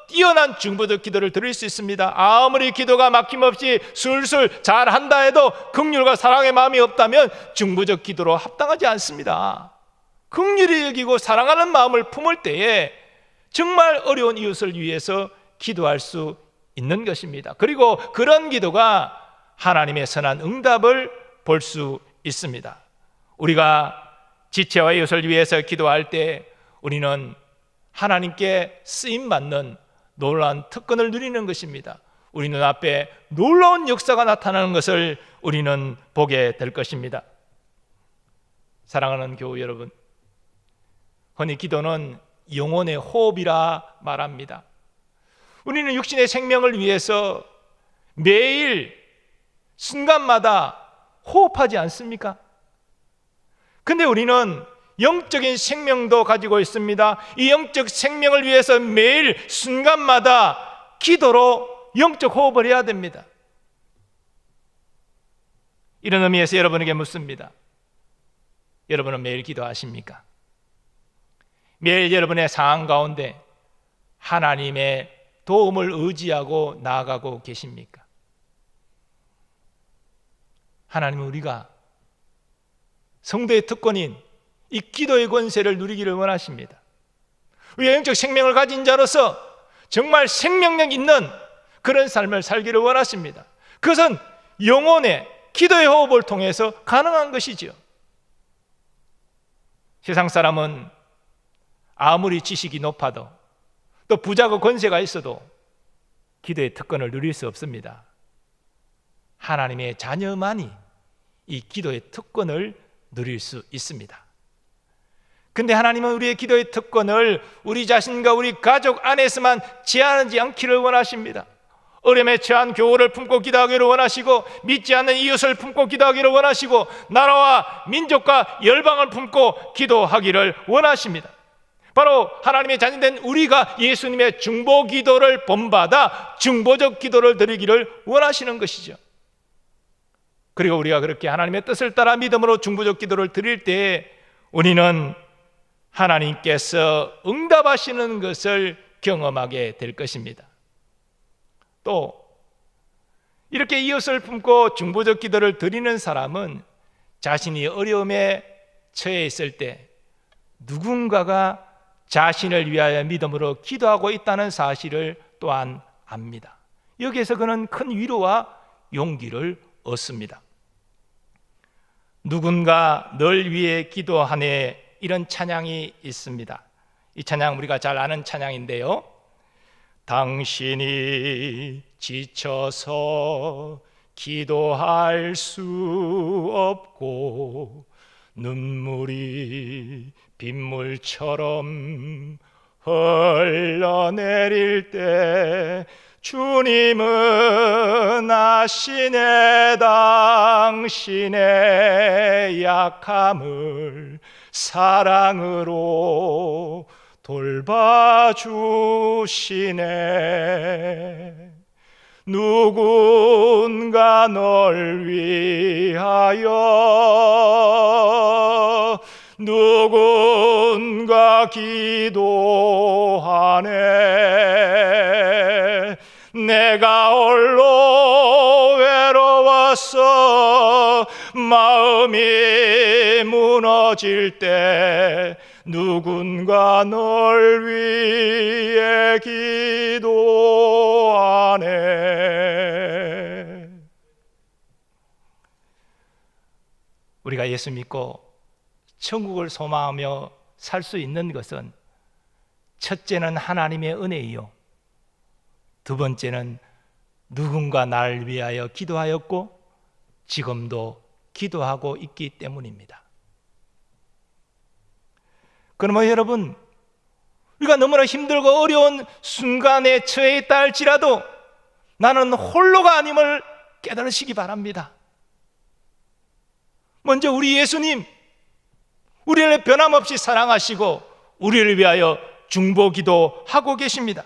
뛰어난 중보적 기도를 드릴 수 있습니다. 아무리 기도가 막힘없이 술술 잘한다 해도 긍휼과 사랑의 마음이 없다면 중보적 기도로 합당하지 않습니다. 긍휼히 여기고 사랑하는 마음을 품을 때에 정말 어려운 이웃을 위해서 기도할 수 있는 것입니다. 그리고 그런 기도가 하나님의 선한 응답을 볼 수 있습니다. 우리가 지체와 이웃을 위해서 기도할 때 우리는 하나님께 쓰임받는 놀라운 특권을 누리는 것입니다. 우리 눈앞에 놀라운 역사가 나타나는 것을 우리는 보게 될 것입니다. 사랑하는 교우 여러분, 흔히 기도는 영혼의 호흡이라 말합니다. 우리는 육신의 생명을 위해서 매일 순간마다 호흡하지 않습니까? 근데 우리는 영적인 생명도 가지고 있습니다. 이 영적 생명을 위해서 매일 순간마다 기도로 영적 호흡을 해야 됩니다. 이런 의미에서 여러분에게 묻습니다. 여러분은 매일 기도하십니까? 매일 여러분의 상황 가운데 하나님의 도움을 의지하고 나아가고 계십니까? 하나님은 우리가 성도의 특권인 이 기도의 권세를 누리기를 원하십니다. 우리가 영적 생명을 가진 자로서 정말 생명력 있는 그런 삶을 살기를 원하십니다. 그것은 영혼의 기도의 호흡을 통해서 가능한 것이지요. 세상 사람은 아무리 지식이 높아도 또 부자고 권세가 있어도 기도의 특권을 누릴 수 없습니다. 하나님의 자녀만이 이 기도의 특권을 누릴 수 있습니다. 근데 하나님은 우리의 기도의 특권을 우리 자신과 우리 가족 안에서만 제한하지 않기를 원하십니다. 어려움에 처한 교우를 품고 기도하기를 원하시고, 믿지 않는 이웃을 품고 기도하기를 원하시고, 나라와 민족과 열방을 품고 기도하기를 원하십니다. 바로 하나님의 자녀된 우리가 예수님의 중보 기도를 본받아 중보적 기도를 드리기를 원하시는 것이죠. 그리고 우리가 그렇게 하나님의 뜻을 따라 믿음으로 중보적 기도를 드릴 때 우리는 하나님께서 응답하시는 것을 경험하게 될 것입니다. 또 이렇게 이웃을 품고 중보적 기도를 드리는 사람은 자신이 어려움에 처해 있을 때 누군가가 자신을 위하여 믿음으로 기도하고 있다는 사실을 또한 압니다. 여기에서 그는 큰 위로와 용기를 얻습니다. 누군가 널 위해 기도하네, 이런 찬양이 있습니다. 이 찬양 우리가 잘 아는 찬양인데요, 당신이 지쳐서 기도할 수 없고 눈물이 빗물처럼 흘러내릴 때 주님은 아시네 당신의 약함을 사랑으로 돌봐주시네. 누군가 널 위하여 누군가 기도하네. 내가 홀로 외로워서 마음이 무너질 때 누군가 널 위해 기도하네. 우리가 예수 믿고 천국을 소망하며 살 수 있는 것은 첫째는 하나님의 은혜이요, 두 번째는 누군가 나를 위하여 기도하였고 지금도 기도하고 있기 때문입니다. 그러면 여러분, 우리가 너무나 힘들고 어려운 순간에 처해 있다 할지라도 나는 홀로가 아님을 깨달으시기 바랍니다. 먼저 우리 예수님, 우리를 변함없이 사랑하시고 우리를 위하여 중보기도 하고 계십니다.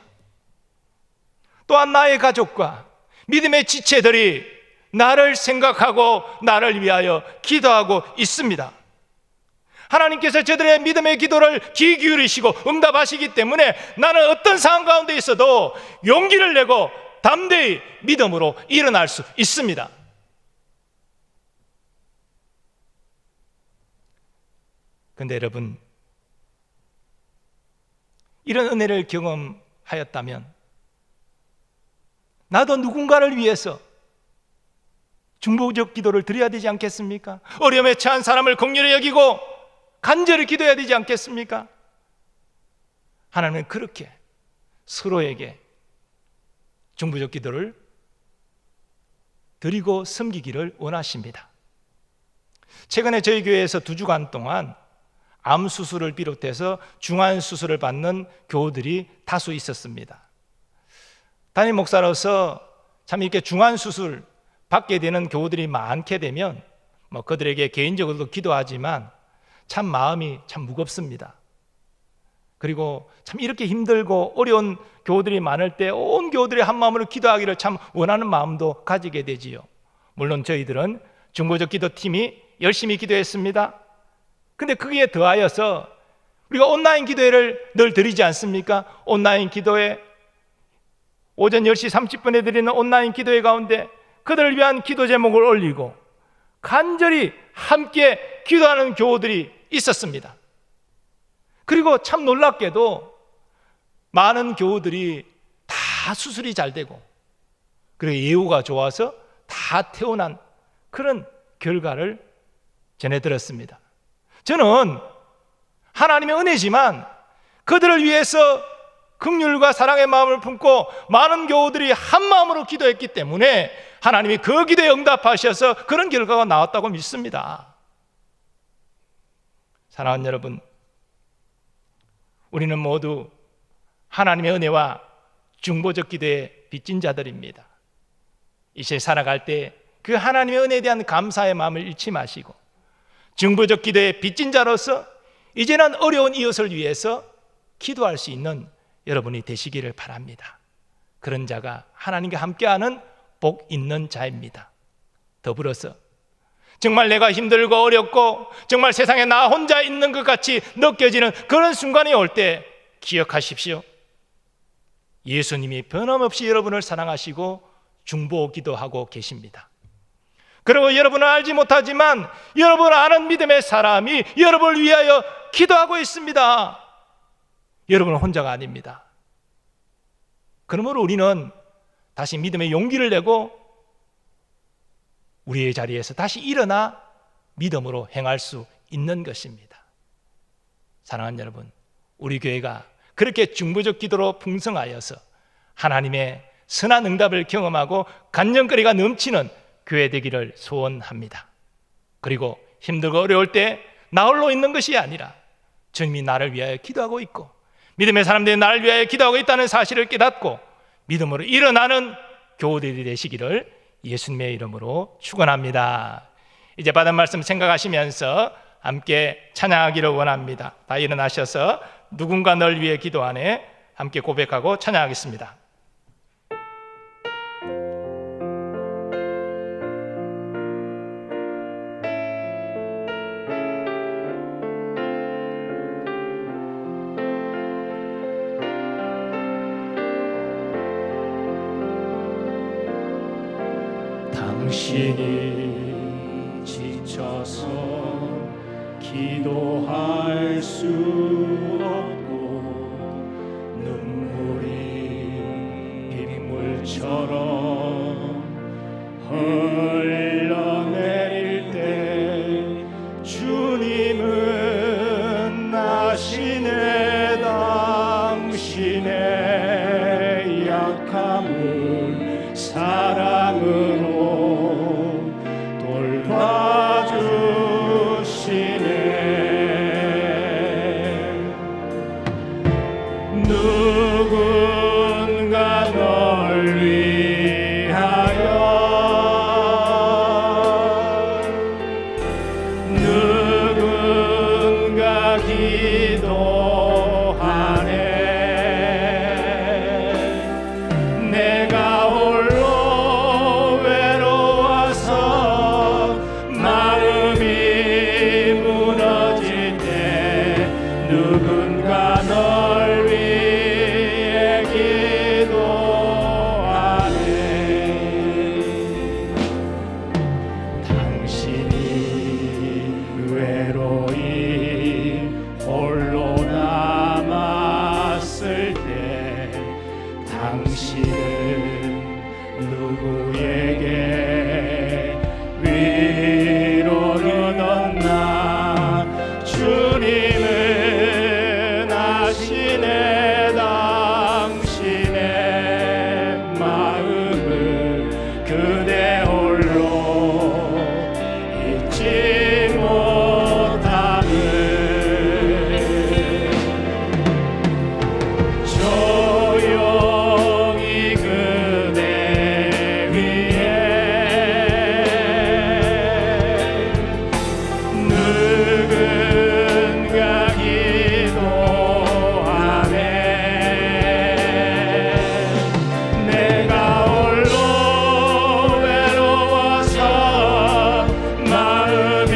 또한 나의 가족과 믿음의 지체들이 나를 생각하고 나를 위하여 기도하고 있습니다. 하나님께서 저들의 믿음의 기도를 귀 기울이시고 응답하시기 때문에 나는 어떤 상황 가운데 있어도 용기를 내고 담대히 믿음으로 일어날 수 있습니다. 그런데 여러분, 이런 은혜를 경험하였다면 나도 누군가를 위해서 중보적 기도를 드려야 되지 않겠습니까? 어려움에 처한 사람을 긍휼히 여기고 간절히 기도해야 되지 않겠습니까? 하나님은 그렇게 서로에게 중보적 기도를 드리고 섬기기를 원하십니다. 최근에 저희 교회에서 2주간 동안 암 수술을 비롯해서 중환 수술을 받는 교우들이 다수 있었습니다. 담임 목사로서 참 이렇게 중환 수술 받게 되는 교우들이 많게 되면 그들에게 개인적으로도 기도하지만 참 마음이 참 무겁습니다. 그리고 참 이렇게 힘들고 어려운 교우들이 많을 때 온 교우들이 한 마음으로 기도하기를 참 원하는 마음도 가지게 되지요. 물론 저희들은 중보적 기도팀이 열심히 기도했습니다. 근데 거기에 더하여서 우리가 온라인 기도회를 늘 드리지 않습니까? 온라인 기도회, 오전 10시 30분에 드리는 온라인 기도회 가운데 그들을 위한 기도 제목을 올리고 간절히 함께 기도하는 교우들이 있었습니다. 그리고 참 놀랍게도 많은 교우들이 다 수술이 잘 되고 그리고 예후가 좋아서 다 태어난 그런 결과를 전해 들었습니다. 저는 하나님의 은혜지만 그들을 위해서 긍휼과 사랑의 마음을 품고 많은 교우들이 한 마음으로 기도했기 때문에 하나님이 그 기도에 응답하셔서 그런 결과가 나왔다고 믿습니다. 사랑하는 여러분, 우리는 모두 하나님의 은혜와 중보적 기도의 빚진 자들입니다. 이 세상 살아갈 때 그 하나님의 은혜에 대한 감사의 마음을 잃지 마시고 중보적 기도의 빚진 자로서 이제는 어려운 이웃을 위해서 기도할 수 있는 여러분이 되시기를 바랍니다. 그런 자가 하나님과 함께하는 복 있는 자입니다. 더불어서 정말 내가 힘들고 어렵고 정말 세상에 나 혼자 있는 것 같이 느껴지는 그런 순간이 올 때 기억하십시오. 예수님이 변함없이 여러분을 사랑하시고 중보 기도하고 계십니다. 그리고 여러분은 알지 못하지만 여러분 아는 믿음의 사람이 여러분을 위하여 기도하고 있습니다. 여러분은 혼자가 아닙니다. 그러므로 우리는 다시 믿음의 용기를 내고 우리의 자리에서 다시 일어나 믿음으로 행할 수 있는 것입니다. 사랑하는 여러분, 우리 교회가 그렇게 중보적 기도로 풍성하여서 하나님의 선한 응답을 경험하고 간증거리가 넘치는 교회 되기를 소원합니다. 그리고 힘들고 어려울 때 나 홀로 있는 것이 아니라 주님이 나를 위하여 기도하고 있고 믿음의 사람들이 나를 위하여 기도하고 있다는 사실을 깨닫고 믿음으로 일어나는 교우들이 되시기를 예수님의 이름으로 축원합니다. 이제 받은 말씀 생각하시면서 함께 찬양하기를 원합니다. 다 일어나셔서 누군가 널 위해 기도하네 함께 고백하고 찬양하겠습니다. 당신이 지쳐서 기도할 수 없고 눈물이 빗물처럼 흘러내릴 때 주님은 아시네. 당신의 약함을 사랑으로 돌봐주시네. 누군가 널 위하여 누군가 기도하네. 내가 홀로 외로워서 마음이 무너질 때 누군가 널 위해 기도하네. 당신이 외로이 홀로 남았을 때 당신은 누구에게 위로를 얻나. 주님은 아시네. 당신의 마음을 그대 홀로 잊지 못하는 조용히 그대 위에 누군가 기도하네. 내가 홀로 외로워서 마음이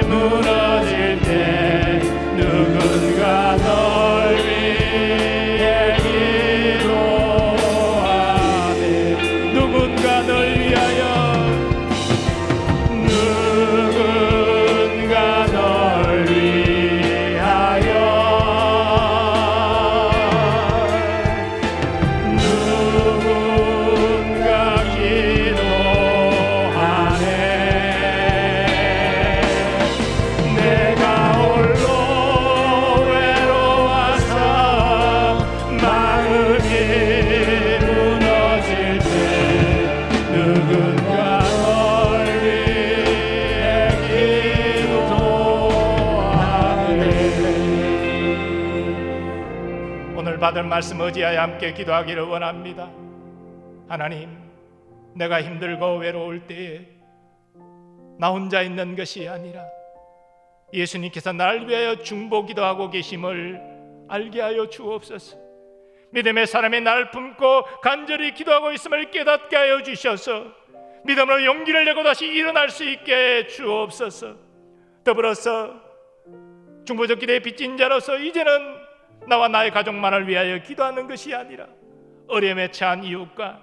무너질 때 누군가 널 위해 기도하네. 누군가 널 위하여 누군가 널 위하여 누군가 기도하네. 내가 홀로 외로워서 마음이 무너질 때 누군가 널 위해 기도하네. 오늘 받을 말씀 의지하여 함께 기도하기를 원합니다. 하나님, 내가 힘들고 외로울 때에 나 혼자 있는 것이 아니라 예수님께서 나를 위하여 중보기도 하고 계심을 알게 하여 주옵소서. 믿음의 사람이 나를 품고 간절히 기도하고 있음을 깨닫게 하여 주셔서 믿음으로 용기를 내고 다시 일어날 수 있게 해 주옵소서. 더불어서 중보적 기도에 빚진 자로서 이제는 나와 나의 가족만을 위하여 기도하는 것이 아니라 어려움에 처한 이웃과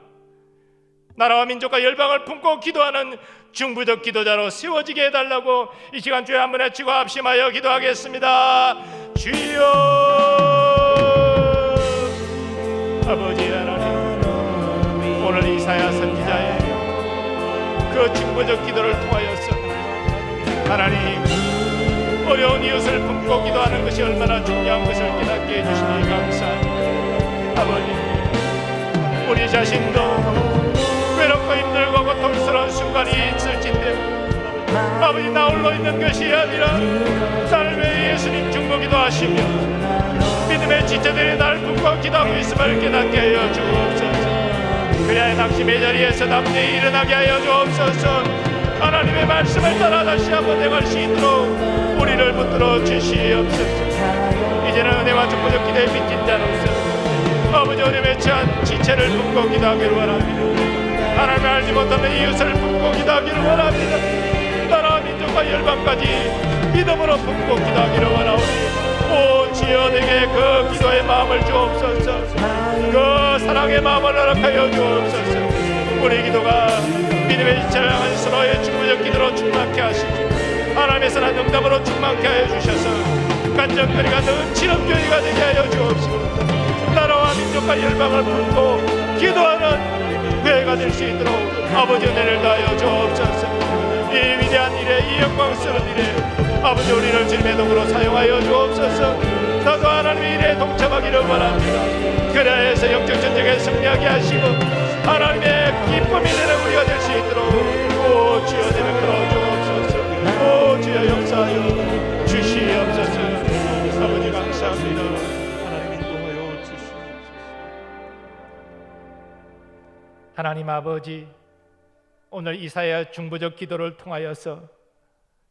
나라와 민족과 열방을 품고 기도하는 중부적 기도자로 세워지게 해달라고 이 시간 주에 한번 외치고 합심하여 기도하겠습니다. 주여. 아버지 하나님, 오늘 이사야 선지자의 그 중보적 기도를 통하여서 하나님 어려운 이웃을 품고 기도하는 것이 얼마나 중요한 것을 깨닫게 해주시니 감사합니다. 아버지, 우리 자신도 외롭고 힘들고 고통스러운 순간이 있을진데 아버지, 나 홀로 있는 것이 아니라 나를 위해 예수님 중보기도 하시며 믿음의 지체들이 나를 품고 기도하고 있음을 깨닫게 하여 주옵소서. 그리하여 낙심의 자리에서 담대히 일어나게 하여 주옵소서. 하나님의 말씀을 따라 다시 한번 내갈 수 있도록 우리를 붙들어 주시옵소서. 이제는 은혜와 축복의 기대에 빚진 자로서 아버지 어려움에 처한 지체를 품고 기도하기를 원합니다. 하나님을 알지 못하는 이웃을 품고 기도하기를 원합니다. 나라와 민족과 열방까지 믿음으로 품고 기도하기를 원하오니 오 주여 내게 그 기도의 마음을 주옵소서. 그 사랑의 마음을 허락하여 주옵소서. 우리 기도가 믿음의 지체를 향한 서로의 중보적 기도로 충만케 하시고 하나님의 선한 응답으로 충만케 하여 주셔서 간절거리가 넘치는 교회가 되게 하여 주옵시고 나라와 민족과 열방을 품고 기도하는 교회가 될 수 있도록 아버지 은혜를 다하여 주옵소서. 이 위대한 일에 이 영광스러운 일에 아버지 우리를 주님의 도구로 사용하여 주옵소서. 나도 하나님의 일에 동참하기를 원합니다. 그래야 해서 영적 전쟁에 승리하게 하시고 하나님의 기쁨이 되는 우리가 될 수 있도록 오 주여 내를 끌어주옵소서. 오 주여 역사하여 주시옵소서. 아버지 감사합니다. 하나님 인도하여 주시옵소서. 하나님 아버지, 오늘 이사야 중보적 기도를 통하여서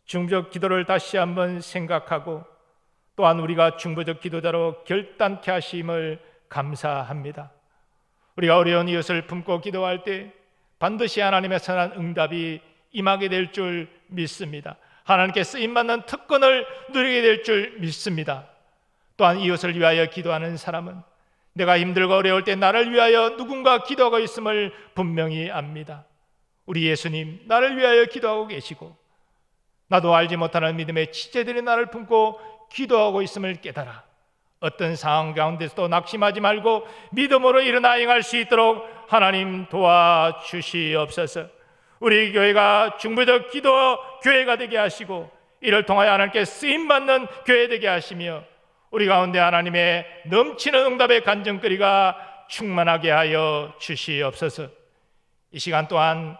중보적 기도를 다시 한번 생각하고 또한 우리가 중보적 기도자로 결단케 하심을 감사합니다. 우리가 어려운 이웃을 품고 기도할 때 반드시 하나님의 선한 응답이 임하게 될 줄 믿습니다. 하나님께 쓰임받는 특권을 누리게 될 줄 믿습니다. 또한 이웃을 위하여 기도하는 사람은 내가 힘들고 어려울 때 나를 위하여 누군가 기도하고 있음을 분명히 압니다. 우리 예수님 나를 위하여 기도하고 계시고 나도 알지 못하는 믿음의 지체들이 나를 품고 기도하고 있음을 깨달아 어떤 상황 가운데서도 낙심하지 말고 믿음으로 일어나 행할 수 있도록 하나님 도와주시옵소서. 우리 교회가 중보적 기도 교회가 되게 하시고 이를 통하여 하나님께 쓰임받는 교회 되게 하시며 우리 가운데 하나님의 넘치는 응답의 간증거리가 충만하게 하여 주시옵소서. 이 시간 또한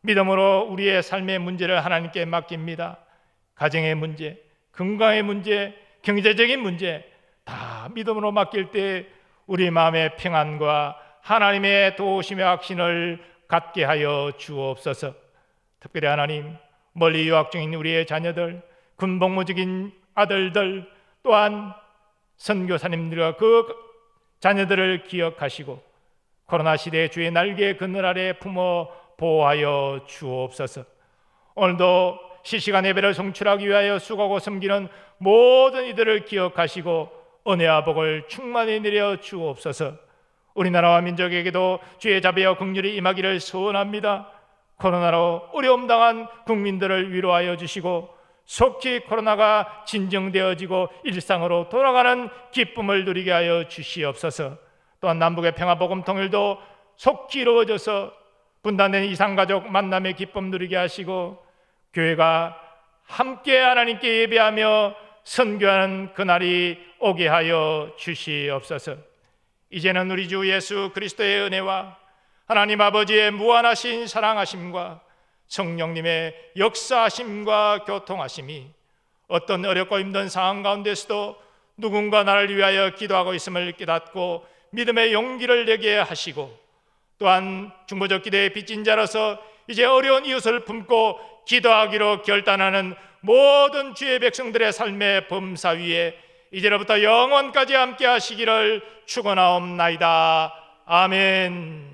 믿음으로 우리의 삶의 문제를 하나님께 맡깁니다. 가정의 문제, 건강의 문제, 경제적인 문제 다 믿음으로 맡길 때 우리 마음의 평안과 하나님의 도우심의 확신을 갖게 하여 주옵소서. 특별히 하나님 멀리 유학 중인 우리의 자녀들, 군복무직인 아들들 또한 선교사님들과 그 자녀들을 기억하시고 코로나 시대의 주의 날개 그늘 아래 품어 보호하여 주옵소서. 오늘도 실시간 예배를 송출하기 위하여 수고하고 섬기는 모든 이들을 기억하시고 은혜와 복을 충만히 내려 주옵소서. 우리나라와 민족에게도 주의 자비와 긍휼이 임하기를 소원합니다. 코로나로 어려움 당한 국민들을 위로하여 주시고 속히 코로나가 진정되어지고 일상으로 돌아가는 기쁨을 누리게 하여 주시옵소서. 또한 남북의 평화 복음 통일도 속히 이루어져서 분단된 이산가족 만남의 기쁨 누리게 하시고 교회가 함께 하나님께 예배하며 선교하는 그날이 오게 하여 주시옵소서. 이제는 우리 주 예수 그리스도의 은혜와 하나님 아버지의 무한하신 사랑하심과 성령님의 역사하심과 교통하심이 어떤 어렵고 힘든 상황 가운데서도 누군가 나를 위하여 기도하고 있음을 깨닫고 믿음의 용기를 내게 하시고 또한 중보적 기도에 빚진 자로서 이제 어려운 이웃을 품고 기도하기로 결단하는 모든 주의 백성들의 삶의 범사 위에 이제로부터 영원까지 함께 하시기를 축원하옵나이다. 아멘.